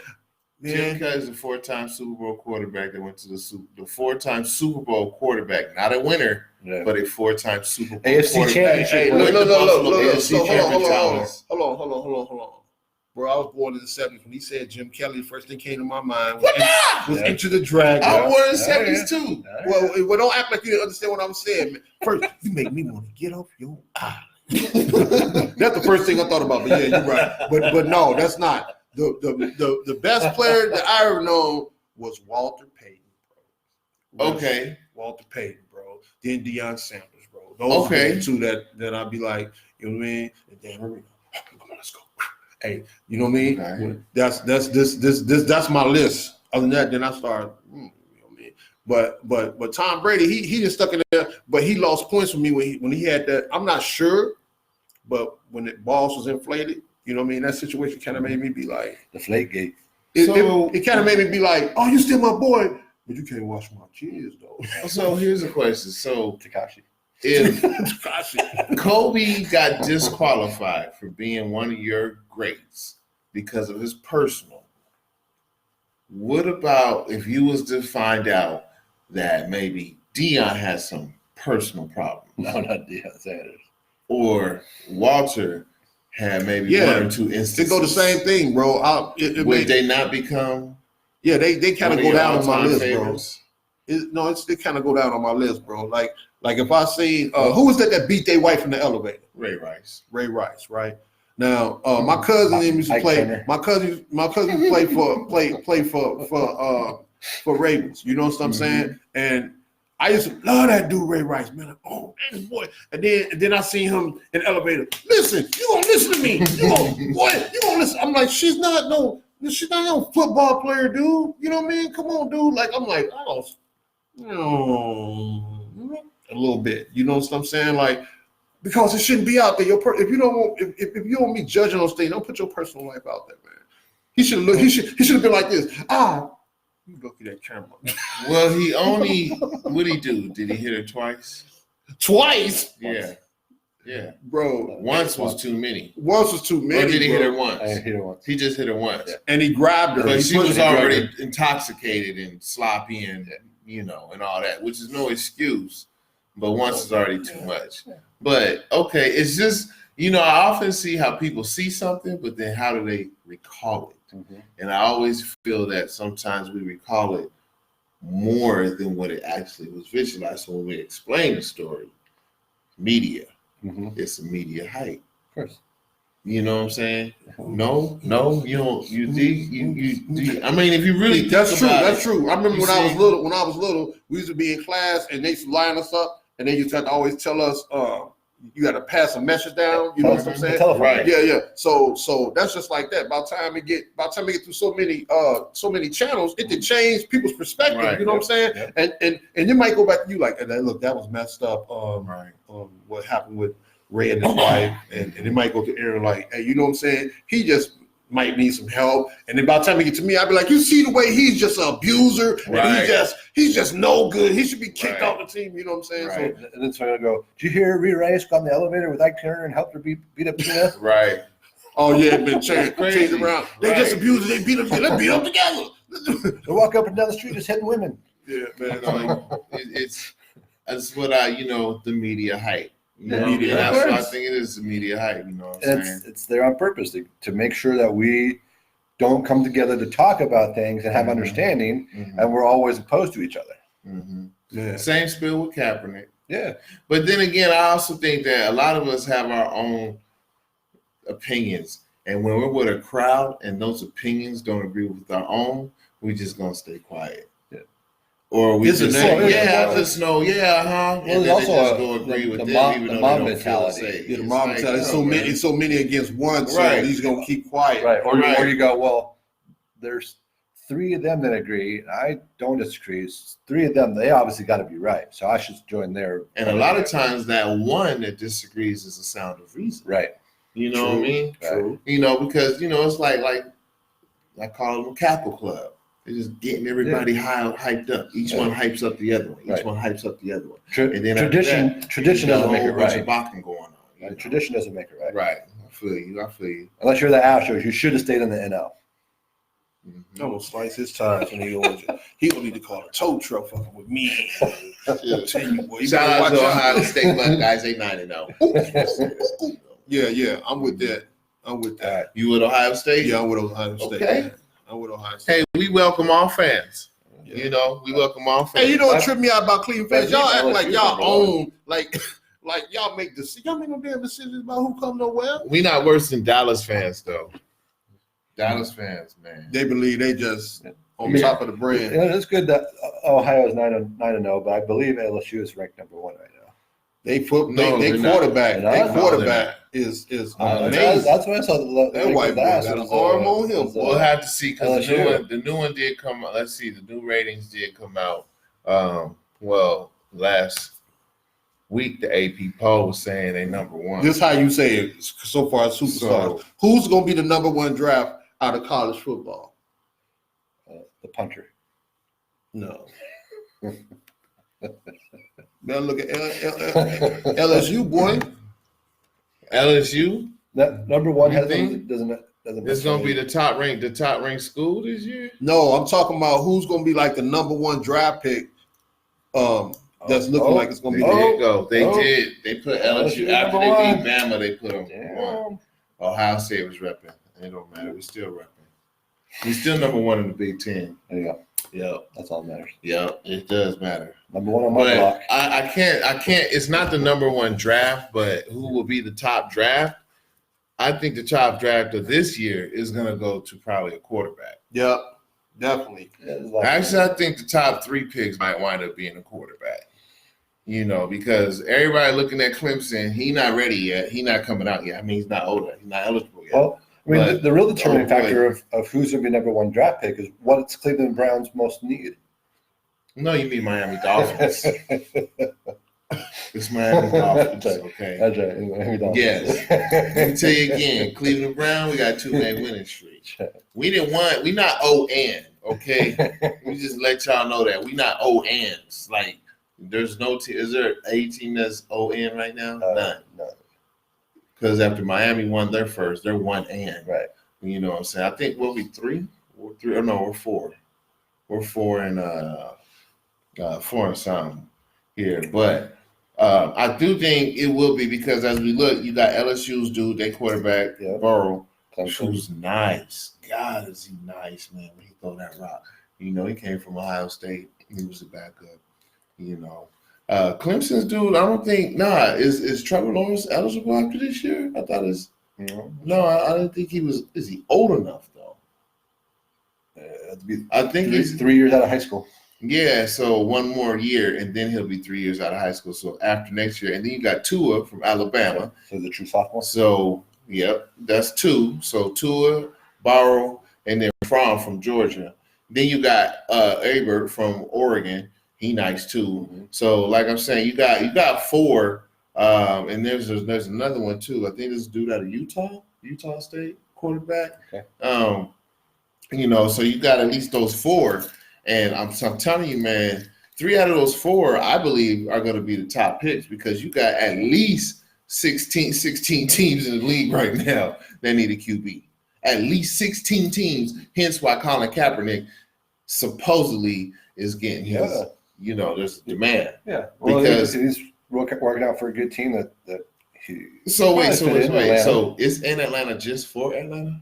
Speaker 1: Jim Kelly is a 4-time Super Bowl quarterback that went to the 4-time Super Bowl quarterback, not a winner, but a 4-time Super Bowl
Speaker 2: AFC
Speaker 1: quarterback.
Speaker 2: championship.
Speaker 3: Hey, look.
Speaker 1: AFC
Speaker 3: So
Speaker 1: championship.
Speaker 3: Hold on. Bro, I was born in the 70s. When he said Jim Kelly, the first thing came to my mind was Enter the Dragon.
Speaker 1: I was born in the 70s too.
Speaker 3: Well, don't act like you didn't understand what I'm saying. Man. First, you make me want to get off your eye. That's the first thing I thought about. But yeah, you're right. But no, that's not. The best player that I ever known was Walter Payton, bro.
Speaker 1: Okay.
Speaker 3: Walter Payton, bro. Then Deion Sanders, bro. Those are the two that I'd be like, you know what I mean? And then come on, let's go. Hey, you know what I mean?
Speaker 1: Okay.
Speaker 3: That's my list. Other than that, then I start, you know what I mean? But Tom Brady, he just stuck in there, but he lost points for me when he had that. I'm not sure, but when the balls was inflated, you know what I mean? That situation kind of made me be like,
Speaker 2: Deflategate.
Speaker 3: It kind of made me be like, oh, you still my boy, but you can't watch my kids though.
Speaker 1: So here's a question. So
Speaker 2: Tekashi.
Speaker 1: if Kobe got disqualified for being one of your greats because of his personal, what about if you was to find out that maybe Deion has some personal problems?
Speaker 2: No, not Deion Sanders.
Speaker 1: Or Walter had maybe one or two instances.
Speaker 3: They go the same thing, bro.
Speaker 1: Would they not become?
Speaker 3: Yeah, they kind of go down on my list,
Speaker 1: favorites?
Speaker 3: bro. They kind of go down on my list, bro. Like if I see who was that beat their wife in the elevator?
Speaker 1: Ray Rice,
Speaker 3: right? Now, my cousin used to play. My cousin played for Ravens. You know what I'm saying? And I used to love that dude, Ray Rice, man. Oh, man, boy. And then I seen him in the elevator. Listen, you gonna listen to me. You gonna listen. I'm like, she's not no football player, dude. You know what I mean? Come on, dude. Like, I'm like, oh, a little bit. You know what I'm saying? Like, because it shouldn't be out there. If you don't want me judging those things, don't put your personal life out there, man. He should have been like this. You look at that camera.
Speaker 1: Well, what'd he do? Did he hit her twice?
Speaker 3: Twice?
Speaker 1: Yeah. Yeah.
Speaker 3: Bro.
Speaker 1: Once was too many.
Speaker 3: Once was too many.
Speaker 1: Or did he hit her once?
Speaker 2: I hit her once.
Speaker 1: He just hit her once.
Speaker 2: Yeah.
Speaker 3: And he grabbed her.
Speaker 1: But she was already intoxicated and sloppy and, and all that, which is no excuse. But once is already too much. But, okay, it's just, I often see how people see something, but then how do they recall it? Mm-hmm. And I always feel that sometimes we recall it more than what it actually was visualized. So when we explain the story, media, it's a media hype.
Speaker 2: Of course.
Speaker 1: You know what I'm saying? No, you don't. You think. I mean, if you really think
Speaker 3: that's true.
Speaker 1: about
Speaker 3: That's
Speaker 1: it,
Speaker 3: true. I remember when I was little, we used to be in class and they used to line us up, and they used to have to always tell us, you got to pass a message down. You know what I'm saying?
Speaker 2: Right.
Speaker 3: Yeah. So that's just like that. By the time we get through so many channels, it can change people's perspective.
Speaker 1: Right.
Speaker 3: You know what I'm saying?
Speaker 2: Yeah.
Speaker 3: And it might go back to you like, look, that was messed up. What happened with Ray and his wife, and it might go to Aaron like, hey, you know what I'm saying? He just might need some help. And then by the time he get to me, I'd be like, you see the way he's just an abuser, and he's just no good. He should be kicked off the team. You know what I'm saying?
Speaker 2: Right. So, and then so I go, did you hear Rhea Rice got in the elevator with Ike Turner and helped her beat up Tina?
Speaker 1: Right.
Speaker 3: Oh yeah, it been changed around. They just abused it. They beat them. They beat them together.
Speaker 2: They walk up and down the street just hitting women.
Speaker 3: Yeah, man.
Speaker 1: It's what the media hype.
Speaker 2: Media.
Speaker 1: That's what I think it is, the media hype. You know what I'm saying?
Speaker 2: It's there on purpose to make sure that we don't come together to talk about things and have understanding, and we're always opposed to each other.
Speaker 1: Mm-hmm. Yeah. Same spill with Kaepernick.
Speaker 2: Yeah.
Speaker 1: But then again, I also think that a lot of us have our own opinions, and when we're with a crowd and those opinions don't agree with our own, we're just gonna stay quiet. Or we just say, and then they just go agree with them, even though
Speaker 2: mob
Speaker 1: they don't feel
Speaker 2: mentality.
Speaker 3: The mob mentality. It's so many against one, so he's gonna keep quiet.
Speaker 2: Right. Or you go, well, there's 3 of them that agree. I don't disagree. 3 of them, they obviously got to be right. So I should join their.
Speaker 1: And a lot of times, that one that disagrees is a sound of reason.
Speaker 2: Right.
Speaker 1: You know what I mean?
Speaker 2: True.
Speaker 1: Because it's like I call them a Kappa Club. They're just getting everybody hyped up. Each one hypes up the other one. Each one hypes up the other one.
Speaker 2: And then tradition doesn't make it right.
Speaker 1: Going on.
Speaker 2: Tradition doesn't make it right.
Speaker 1: Right. I feel you.
Speaker 2: Unless you're the Astros, you should have stayed in the NL.
Speaker 3: I'm gonna slice his tires when he gonna need to call a tow truck fucking with me.
Speaker 1: Shout out to Ohio State Buckeyes. They 9-0.
Speaker 3: Yeah. I'm with that.
Speaker 1: You with Ohio State?
Speaker 3: Yeah, I'm with Ohio State.
Speaker 1: Okay.
Speaker 3: I'm with Ohio State.
Speaker 1: Hey, we welcome all fans. Yeah. We welcome all fans.
Speaker 3: Hey, you know what tripped me out about Cleveland fans? Y'all act like y'all own, like y'all make decisions. Y'all make no damn decisions about who come nowhere.
Speaker 1: We not worse than Dallas fans, though. Dallas fans, man.
Speaker 3: They believe they just on top of the brand.
Speaker 2: It's good that Ohio is 9-0, but I believe LSU is ranked number 1 right now.
Speaker 3: They quarterback is amazing.
Speaker 2: That's what I saw.
Speaker 3: That white boy got an arm on him.
Speaker 1: We'll have to see because the new one did come out. Let's see, the new ratings did come out. Last week the AP poll was saying they number 1.
Speaker 3: This is how you say it so far as superstars. Who's gonna be the number 1 draft out of college football?
Speaker 2: The punter.
Speaker 3: No. Now look at LSU, boy.
Speaker 1: LSU?
Speaker 2: That number 1 doesn't.
Speaker 1: It's gonna be the top ranked school this year?
Speaker 3: No, I'm talking about who's gonna be like the number 1 draft pick. That's looking like it's gonna be.
Speaker 1: There you go. They put LSU after they beat Bama. They put them 1. Ohio State was repping. It don't matter. We still repping. We still number 1 in the Big Ten.
Speaker 2: There you go.
Speaker 1: Yeah,
Speaker 2: that's all that matters.
Speaker 1: Yeah, it does matter.
Speaker 2: Number 1 on my block.
Speaker 1: I can't. It's not the number 1 draft, but who will be the top draft? I think the top draft of this year is going to go to probably a quarterback.
Speaker 3: Yep, definitely.
Speaker 1: Actually, I think the top 3 picks might wind up being a quarterback. because everybody looking at Clemson, he not ready yet. He not coming out yet. I mean, he's not older. He's not eligible yet.
Speaker 2: Well, I mean,
Speaker 1: But-
Speaker 2: the real determining
Speaker 1: Oh, boy.
Speaker 2: factor of who's going to be number one draft pick is what's Cleveland Browns most need.
Speaker 1: No, you mean Miami Dolphins. It's Miami Dolphins, okay?
Speaker 2: That's right. Miami Dolphins.
Speaker 1: Yes. Let me tell you again, Cleveland Brown, we got 2-game winning streak. We not O-N, okay? We just let y'all know that. We not O-Ns. Like, there's no team. Is there a team that's O-N right now? None. Because after Miami won their first, they're 1-N.
Speaker 2: Right.
Speaker 1: You know what I'm saying? I think we'll be 3. We're 3. Oh, no, we're 4. We're 4 and 4 and something here. But I do think it will be because as we look, you got LSU's dude, their quarterback, Burrow, who's nice. God, is he nice, man, when he throw that rock. He came from Ohio State. He was a backup, Clemson's dude, I don't think, is Trevor Lawrence eligible after this year? I thought no, I didn't think he was. Is he old enough, though? I think he's
Speaker 2: 3 years out of high school.
Speaker 1: Yeah, so one more year, and then he'll be 3 years out of high school. So after next year, and then you got Tua from Alabama.
Speaker 2: So the true sophomore.
Speaker 1: So, yep, that's 2. So Tua, Burrow, and then Fromm from Georgia. Then you got Aber from Oregon. He nice too.
Speaker 2: Mm-hmm.
Speaker 1: So, like I'm saying, you got 4, and there's another one too. I think this dude out of Utah State quarterback.
Speaker 2: Okay.
Speaker 1: So you got at least those 4. And I'm telling you, man, 3 out of those 4, I believe, are going to be the top picks because you got at least 16 teams in the league right now that need a QB. At least 16 teams, hence why Colin Kaepernick supposedly is getting his, there's demand.
Speaker 2: Yeah, well,
Speaker 1: because
Speaker 2: he's working out for a good team that he.
Speaker 1: So wait.
Speaker 2: Atlanta.
Speaker 1: So it's in Atlanta just for Atlanta?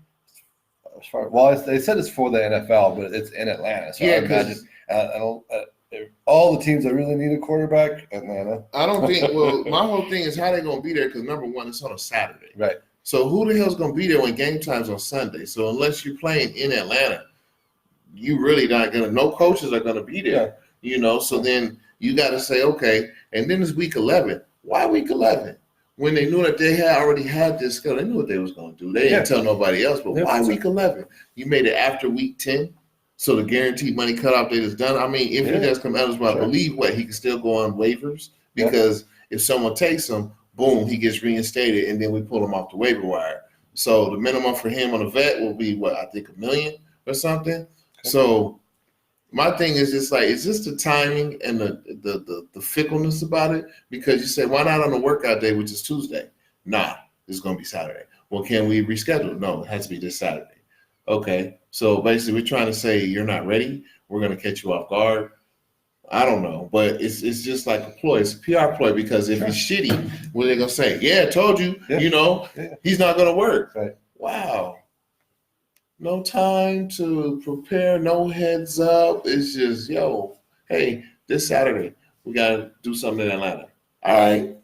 Speaker 2: They said it's for the NFL, but it's in Atlanta. So
Speaker 1: Yeah,
Speaker 2: I imagine all the teams that really need a quarterback, Atlanta.
Speaker 1: I don't think. Well, my whole thing is how they're going to be there because number one, it's on a Saturday.
Speaker 2: Right.
Speaker 1: So who the hell's going to be there when game time's on Sunday? So unless you're playing in Atlanta, you really not going to. No coaches are going to be there.
Speaker 2: Yeah.
Speaker 1: So then you got to say, okay, and then it's week 11. Why week 11? When they knew that they already had this skill, they knew what they was going to do. They didn't tell nobody else, but why week 11? You made it after week 10, so the guaranteed money cutoff date is done. I mean, if he does come eligible, I believe he can still go on waivers because if someone takes him, boom, he gets reinstated, and then we pull him off the waiver wire. So the minimum for him on a vet will be, I think $1 million or something. Okay. So my thing is just like, is this the timing and the fickleness about it? Because you say, why not on a workout day, which is Tuesday? Nah, it's going to be Saturday. Well, can we reschedule? No, it has to be this Saturday. Okay, so basically we're trying to say you're not ready. We're going to catch you off guard. I don't know, but it's just like a ploy. It's a PR ploy because if it's shitty, what are they going to say? Yeah, I told you, he's not going to work.
Speaker 2: Right.
Speaker 1: Wow. No time to prepare, no heads up. It's just, hey, this Saturday, we got to do something in Atlanta. All right.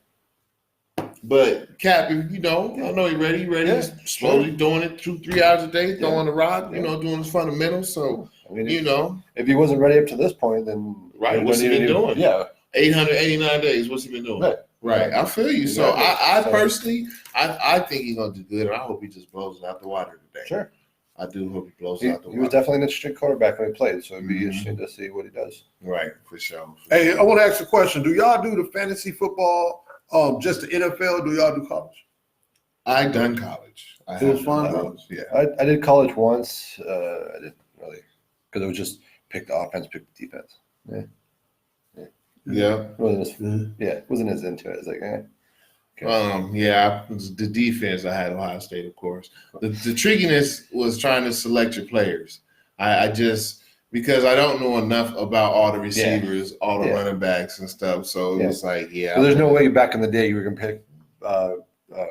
Speaker 1: But Cap, I know he's ready. He's slowly doing it 2-3 hours a day, throwing the rock, doing his fundamentals. So,
Speaker 2: if he wasn't ready up to this point, then
Speaker 1: what's he been doing?
Speaker 2: Yeah.
Speaker 1: 889 days, what's he been doing? Right. I feel you. So I personally, I think he's going to do good, and I hope he just blows it out the water today.
Speaker 2: Sure.
Speaker 1: I do hope he blows it out the water.
Speaker 2: He was definitely an interesting quarterback when he played, so it'd be interesting to see what he does.
Speaker 1: Right, for sure.
Speaker 3: Hey, I want to ask a question. Do y'all do the fantasy football, just the NFL? Do y'all do college?
Speaker 1: I done college.
Speaker 3: It was fun, though?
Speaker 1: Yeah.
Speaker 2: I did college once. I didn't really, because it was just pick the offense, pick the defense.
Speaker 1: Yeah.
Speaker 2: Wasn't as into it. It's like,
Speaker 1: the defense, I had Ohio State, of course. The trickiness was trying to select your players. I just, because I don't know enough about all the receivers, all the running backs and stuff. So it was like,
Speaker 2: So there's no way back in the day you were going to pick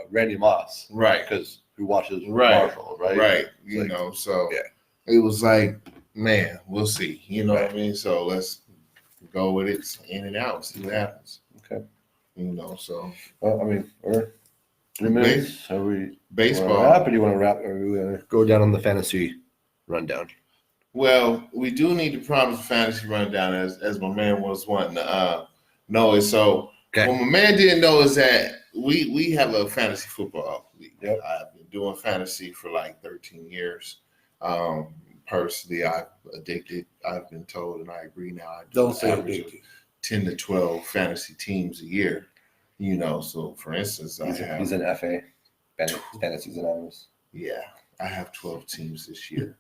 Speaker 2: Randy Moss.
Speaker 1: Right.
Speaker 2: Because who watches Marshall, right?
Speaker 1: Right. It was like, man, we'll see. You know what I mean? So let's go with it in and out, see what happens.
Speaker 2: Okay.
Speaker 1: So.
Speaker 2: Well, I mean, we're 3 minutes. Are we
Speaker 1: baseball?
Speaker 2: Wrap, or do you want to wrap? Or are we going to go down on the fantasy rundown?
Speaker 1: Well, we do need to promise fantasy rundown, as my man was wanting to know it. So
Speaker 2: Okay.
Speaker 1: what my man didn't know is that we have a fantasy football league.
Speaker 2: Yep.
Speaker 1: I've been doing fantasy for like 13 years. Personally, I'm addicted. I've been told, and I agree now. I do
Speaker 3: Don't say
Speaker 1: an average of
Speaker 3: addicted.
Speaker 1: 10 to 12 fantasy teams a year. So for instance,
Speaker 2: He's an FA, Fantasy's Anonymous.
Speaker 1: Yeah, I have 12 teams this year.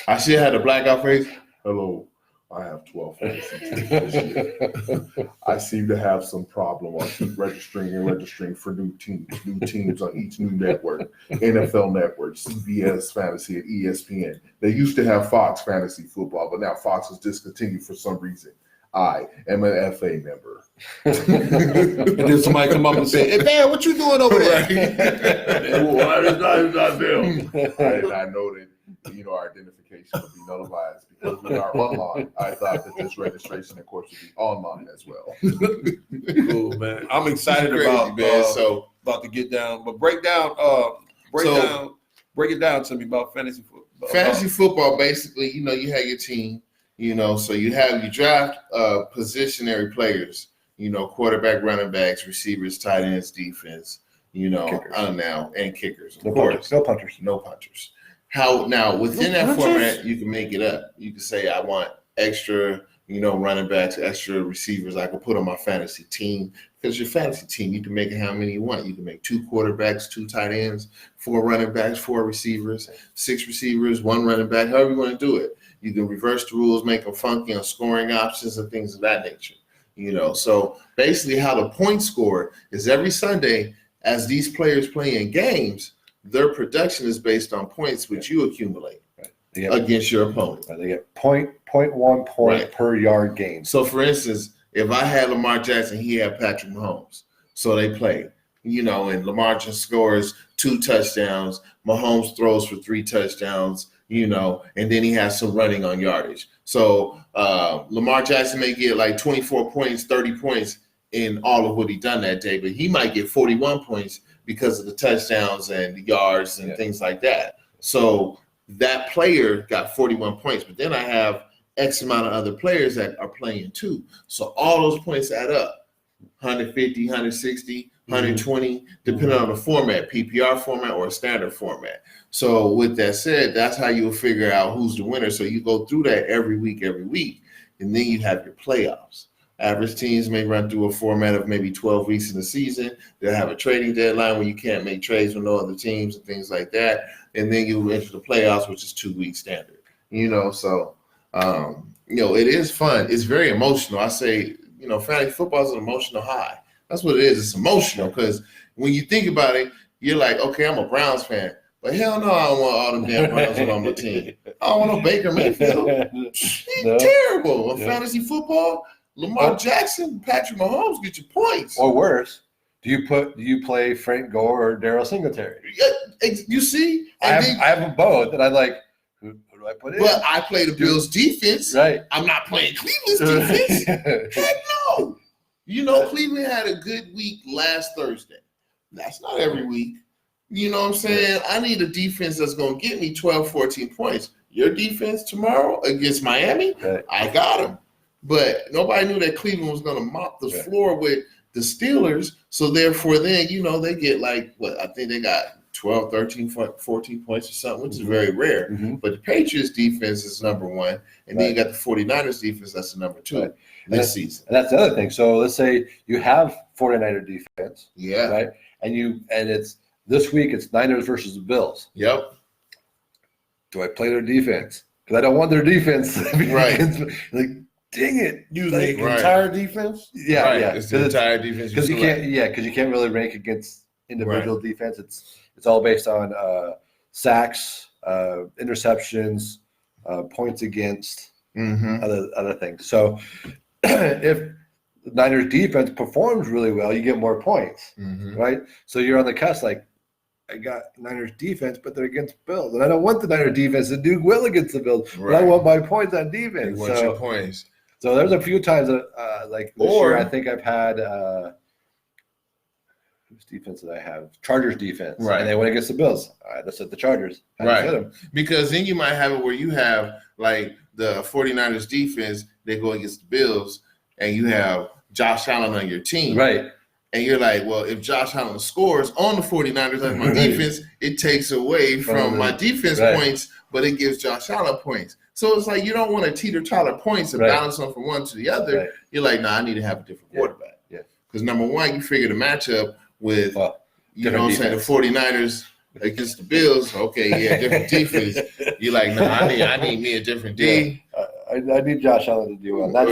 Speaker 1: I still had a blackout face. Hello, I have 12 fantasy teams this year. I seem to have some problem. I keep registering for new teams on each new network. NFL Network, CBS Fantasy, and ESPN. They used to have Fox Fantasy Football, but now Fox has discontinued for some reason. I am an FA member.
Speaker 3: And then somebody come up and say, "Hey, man, what you doing over there?"
Speaker 1: Why is not them? I did not know that our identification would be nullified because we are online. I thought that this registration, of course, would be online as well.
Speaker 3: Cool, man. I'm excited
Speaker 1: Crazy,
Speaker 3: about
Speaker 1: man. So
Speaker 3: about to get down, but break it down to me about fantasy football.
Speaker 1: fantasy football, basically, you have your team. So you draft positionary players. Quarterback, running backs, receivers, tight ends, defense. And kickers. Of course,
Speaker 2: no punters.
Speaker 1: No punters. Now within that format, you can make it up. You can say I want extra, running backs, extra receivers I can put on my fantasy team. Because your fantasy team, you can make it how many you want. You can make 2 quarterbacks, 2 tight ends, 4 running backs, 4 receivers, 6 receivers, 1 running back, however you want to do it. You can reverse the rules, make them funky on scoring options and things of that nature. So basically how the points score is every Sunday as these players play in games, their production is based on points which you accumulate against your opponent.
Speaker 2: They get 0.1 point per yard gain.
Speaker 1: So, for instance, if I had Lamar Jackson, he had Patrick Mahomes. So they play, and Lamar just scores 2 touchdowns. Mahomes throws for 3 touchdowns, and then he has some running on yardage. So Lamar Jackson may get like 24 points, 30 points in all of what he done that day, but he might get 41 points because of the touchdowns and the yards and things like that. So that player got 41 points, but then I have X amount of other players that are playing too. So all those points add up, 150, 160, 120, depending on the format, PPR format or a standard format. So with that said, that's how you'll figure out who's the winner. So you go through that every week, and then you have your playoffs. Average teams may run through a format of maybe 12 weeks in the season. They'll have a trading deadline where you can't make trades with no other teams and things like that. And then you enter the playoffs, which is 2 weeks standard. So it is fun. It's very emotional. I say, fantasy football is an emotional high. That's what it is. It's emotional because when you think about it, you're like, okay, I'm a Browns fan. But hell no, I don't want all them damn Browns on my team. I don't want no Baker Mayfield. He's terrible. In fantasy football, Lamar Jackson, Patrick Mahomes get your points.
Speaker 2: Or worse, do you play Frank Gore or Darryl Singletary?
Speaker 1: You see?
Speaker 2: I have them both, and I like, who do I put in?
Speaker 1: But I play the Bills defense.
Speaker 2: Right.
Speaker 1: I'm not playing Cleveland's defense. Heck no. Cleveland had a good week last Thursday. That's not every week. You know what I'm saying? I need a defense that's going to get me 12, 14 points. Your defense tomorrow against Miami, I got them. But nobody knew that Cleveland was going to mop the floor with the Steelers. So therefore then, they get like, I think they got 12, 13, 14 points or something, which is very rare. But the Patriots defense is number 1. And then you got the 49ers defense, that's the number 2 this season.
Speaker 2: And that's the other thing. So let's say you have 49er defense.
Speaker 1: Yeah.
Speaker 2: Right. And it's this week it's Niners versus the Bills.
Speaker 1: Yep.
Speaker 2: Do I play their defense? Because I don't want their defense.
Speaker 1: Right.
Speaker 2: Like, dang it.
Speaker 3: Use the entire defense?
Speaker 2: Yeah,
Speaker 1: right.
Speaker 2: yeah.
Speaker 1: It's the entire defense.
Speaker 2: Because you can't really rank against individual defense. It's all based on sacks, interceptions, points against, other things. So if the Niners defense performs really well, you get more points, right? So you're on the cusp like, I got Niners defense, but they're against Bills. And I don't want the Niners defense to do well against the Bills, but I want my points on defense.
Speaker 1: You want your points.
Speaker 2: So there's a few times that, like this year, I think I've had whose defense did I have? Chargers defense.
Speaker 1: Right.
Speaker 2: And they went against the Bills. All right, let's hit the Chargers.
Speaker 1: Right. Because then you might have it where you have like the 49ers defense, they go against the Bills, and you have Josh Allen on your team.
Speaker 2: Right.
Speaker 1: And you're like, well, if Josh Allen scores on the 49ers as my defense, it takes away from my defense points, but it gives Josh Allen points. So it's like you don't want to teeter-totter points and balance them from one to the other. Right. You're like, nah, I need to have a different quarterback. Because number one, you figure the matchup with, you know what I'm saying, the 49ers against the Bills. Okay, yeah, different defense. You're like, nah, I need me a different D.
Speaker 2: I need Josh Allen to do well. Not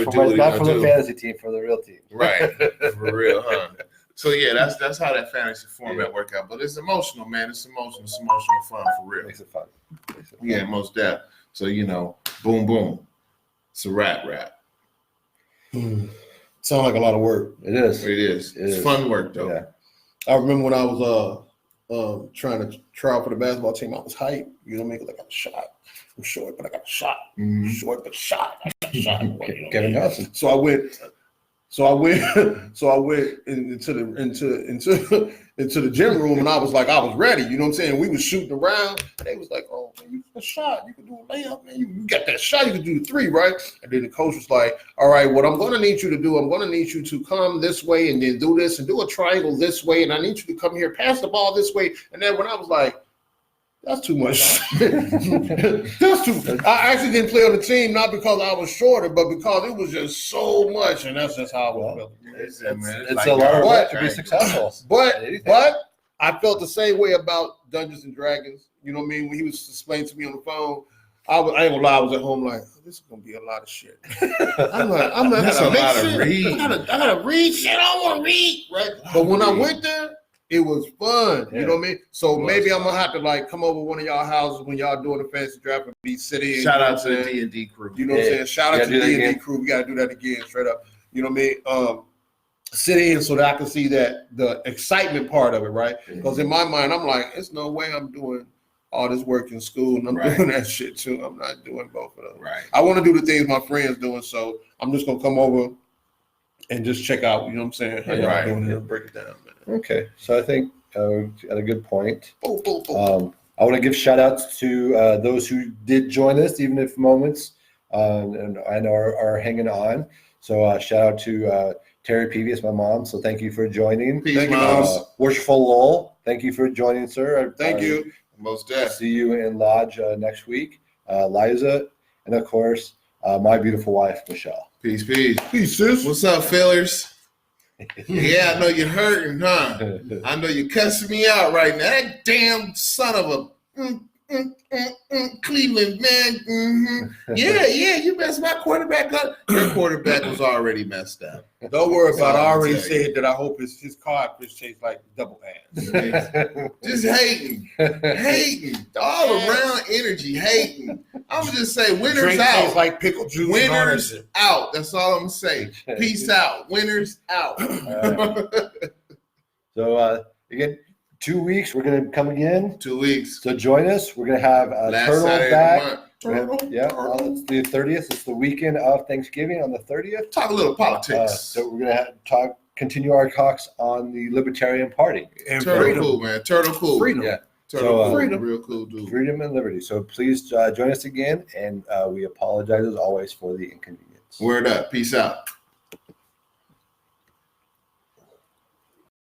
Speaker 2: for the fantasy team, for the real team.
Speaker 1: Right, for real, huh? So yeah, that's how that fantasy format work out. But it's emotional, man. It's emotional fun for real.
Speaker 2: Makes it fun.
Speaker 1: Yeah, most definitely. So boom, boom. It's a wrap.
Speaker 3: Sound like a lot of work.
Speaker 2: It is.
Speaker 1: It's fun work though.
Speaker 3: Yeah. I remember when I was trying to try out for the basketball team. I was hyped. You know what I mean? Like I got a shot. I'm short, but I got a shot.
Speaker 1: Mm-hmm.
Speaker 3: Short, but shot. I got a shot.
Speaker 2: Kevin Johnson.
Speaker 3: So I went into the gym room, and I was ready. You know what I'm saying? We was shooting around. And they was like, "Oh, man, you got a shot. You can do a layup, man. You got that shot. You can do the three, right?" And then the coach was like, "All right, what I'm going to need you to do, I'm going to need you to come this way and then do this and do a triangle this way, and I need you to come here, pass the ball this way." And then when I was like, that's too much. That's too much. I actually didn't play on the team, not because I was shorter, but because it was just so much, and that's just how I was feeling.
Speaker 2: It's like a lot of work to be successful.
Speaker 3: But I felt the same way about Dungeons and Dragons. You know what I mean? When he was explaining to me on the phone, I ain't gonna lie, I was at home like, this is gonna be a lot of shit. I'm like,
Speaker 1: that's a lot of read.
Speaker 3: I gotta read shit. I don't want to read, right? But when I went there, it was fun. You know what I mean? So maybe I'm gonna have to come over one of y'all houses when y'all doing the fantasy draft and be sitting.
Speaker 1: Shout out to the D&D crew.
Speaker 3: You know what I'm saying? Shout out to the D&D crew. We gotta do that again, straight up. You know what I mean? Sit in so that I can see that the excitement part of it, right? Because in my mind, I'm like, there's no way I'm doing all this work in school and I'm doing that shit too. I'm not doing both of those.
Speaker 1: Right.
Speaker 3: I want to do the things my friends doing, so I'm just gonna come over and just check out. You know what I'm saying? How y'all doing it and break it down, man.
Speaker 2: Okay, so I think at a good point.
Speaker 3: Boom, boom, boom.
Speaker 2: I want to give shout outs to those who did join us, even if moments, and are hanging on. So shout out to Terry Peavious, my mom. So thank you for joining.
Speaker 3: Thank you, Mom.
Speaker 2: Worshipful Lowell, thank you for joining, sir.
Speaker 3: Thank you.
Speaker 1: Most definitely.
Speaker 2: See you in Lodge next week. Liza, and of course, my beautiful wife, Michelle.
Speaker 1: Peace.
Speaker 3: Peace, sis.
Speaker 1: What's up, fellers? Yeah, I know you're hurting, huh? I know you're cussing me out right now. That damn son of a Cleveland, man. Mm-hmm. Yeah, you messed my quarterback up. Your quarterback was already messed up.
Speaker 3: Don't worry about it. I already said that I hope his codfish tastes like double ass.
Speaker 1: Just hating. All around energy, hating. I'm going to just say winners
Speaker 3: Drink
Speaker 1: out.
Speaker 3: tastes like pickle juice.
Speaker 1: Winners out. That's all I'm going to say. Peace out. Winners out.
Speaker 2: So, again, 2 weeks, we're going to come again.
Speaker 1: 2 weeks.
Speaker 2: So join us. We're going to have
Speaker 1: Last
Speaker 2: Turtle
Speaker 1: Saturday
Speaker 2: back.
Speaker 1: Turtle.
Speaker 2: It's the 30th. It's the weekend of Thanksgiving on the 30th.
Speaker 1: Talk a little politics.
Speaker 2: So we're going to continue our talks on the Libertarian Party.
Speaker 3: And
Speaker 1: Turtle
Speaker 3: freedom.
Speaker 1: Cool, man. Turtle Cool.
Speaker 3: Freedom.
Speaker 2: Yeah.
Speaker 1: Turtle Cool.
Speaker 3: freedom.
Speaker 1: Real cool dude.
Speaker 2: Freedom and liberty. So please join us again, and we apologize as always for the inconvenience.
Speaker 1: Word up. Peace out.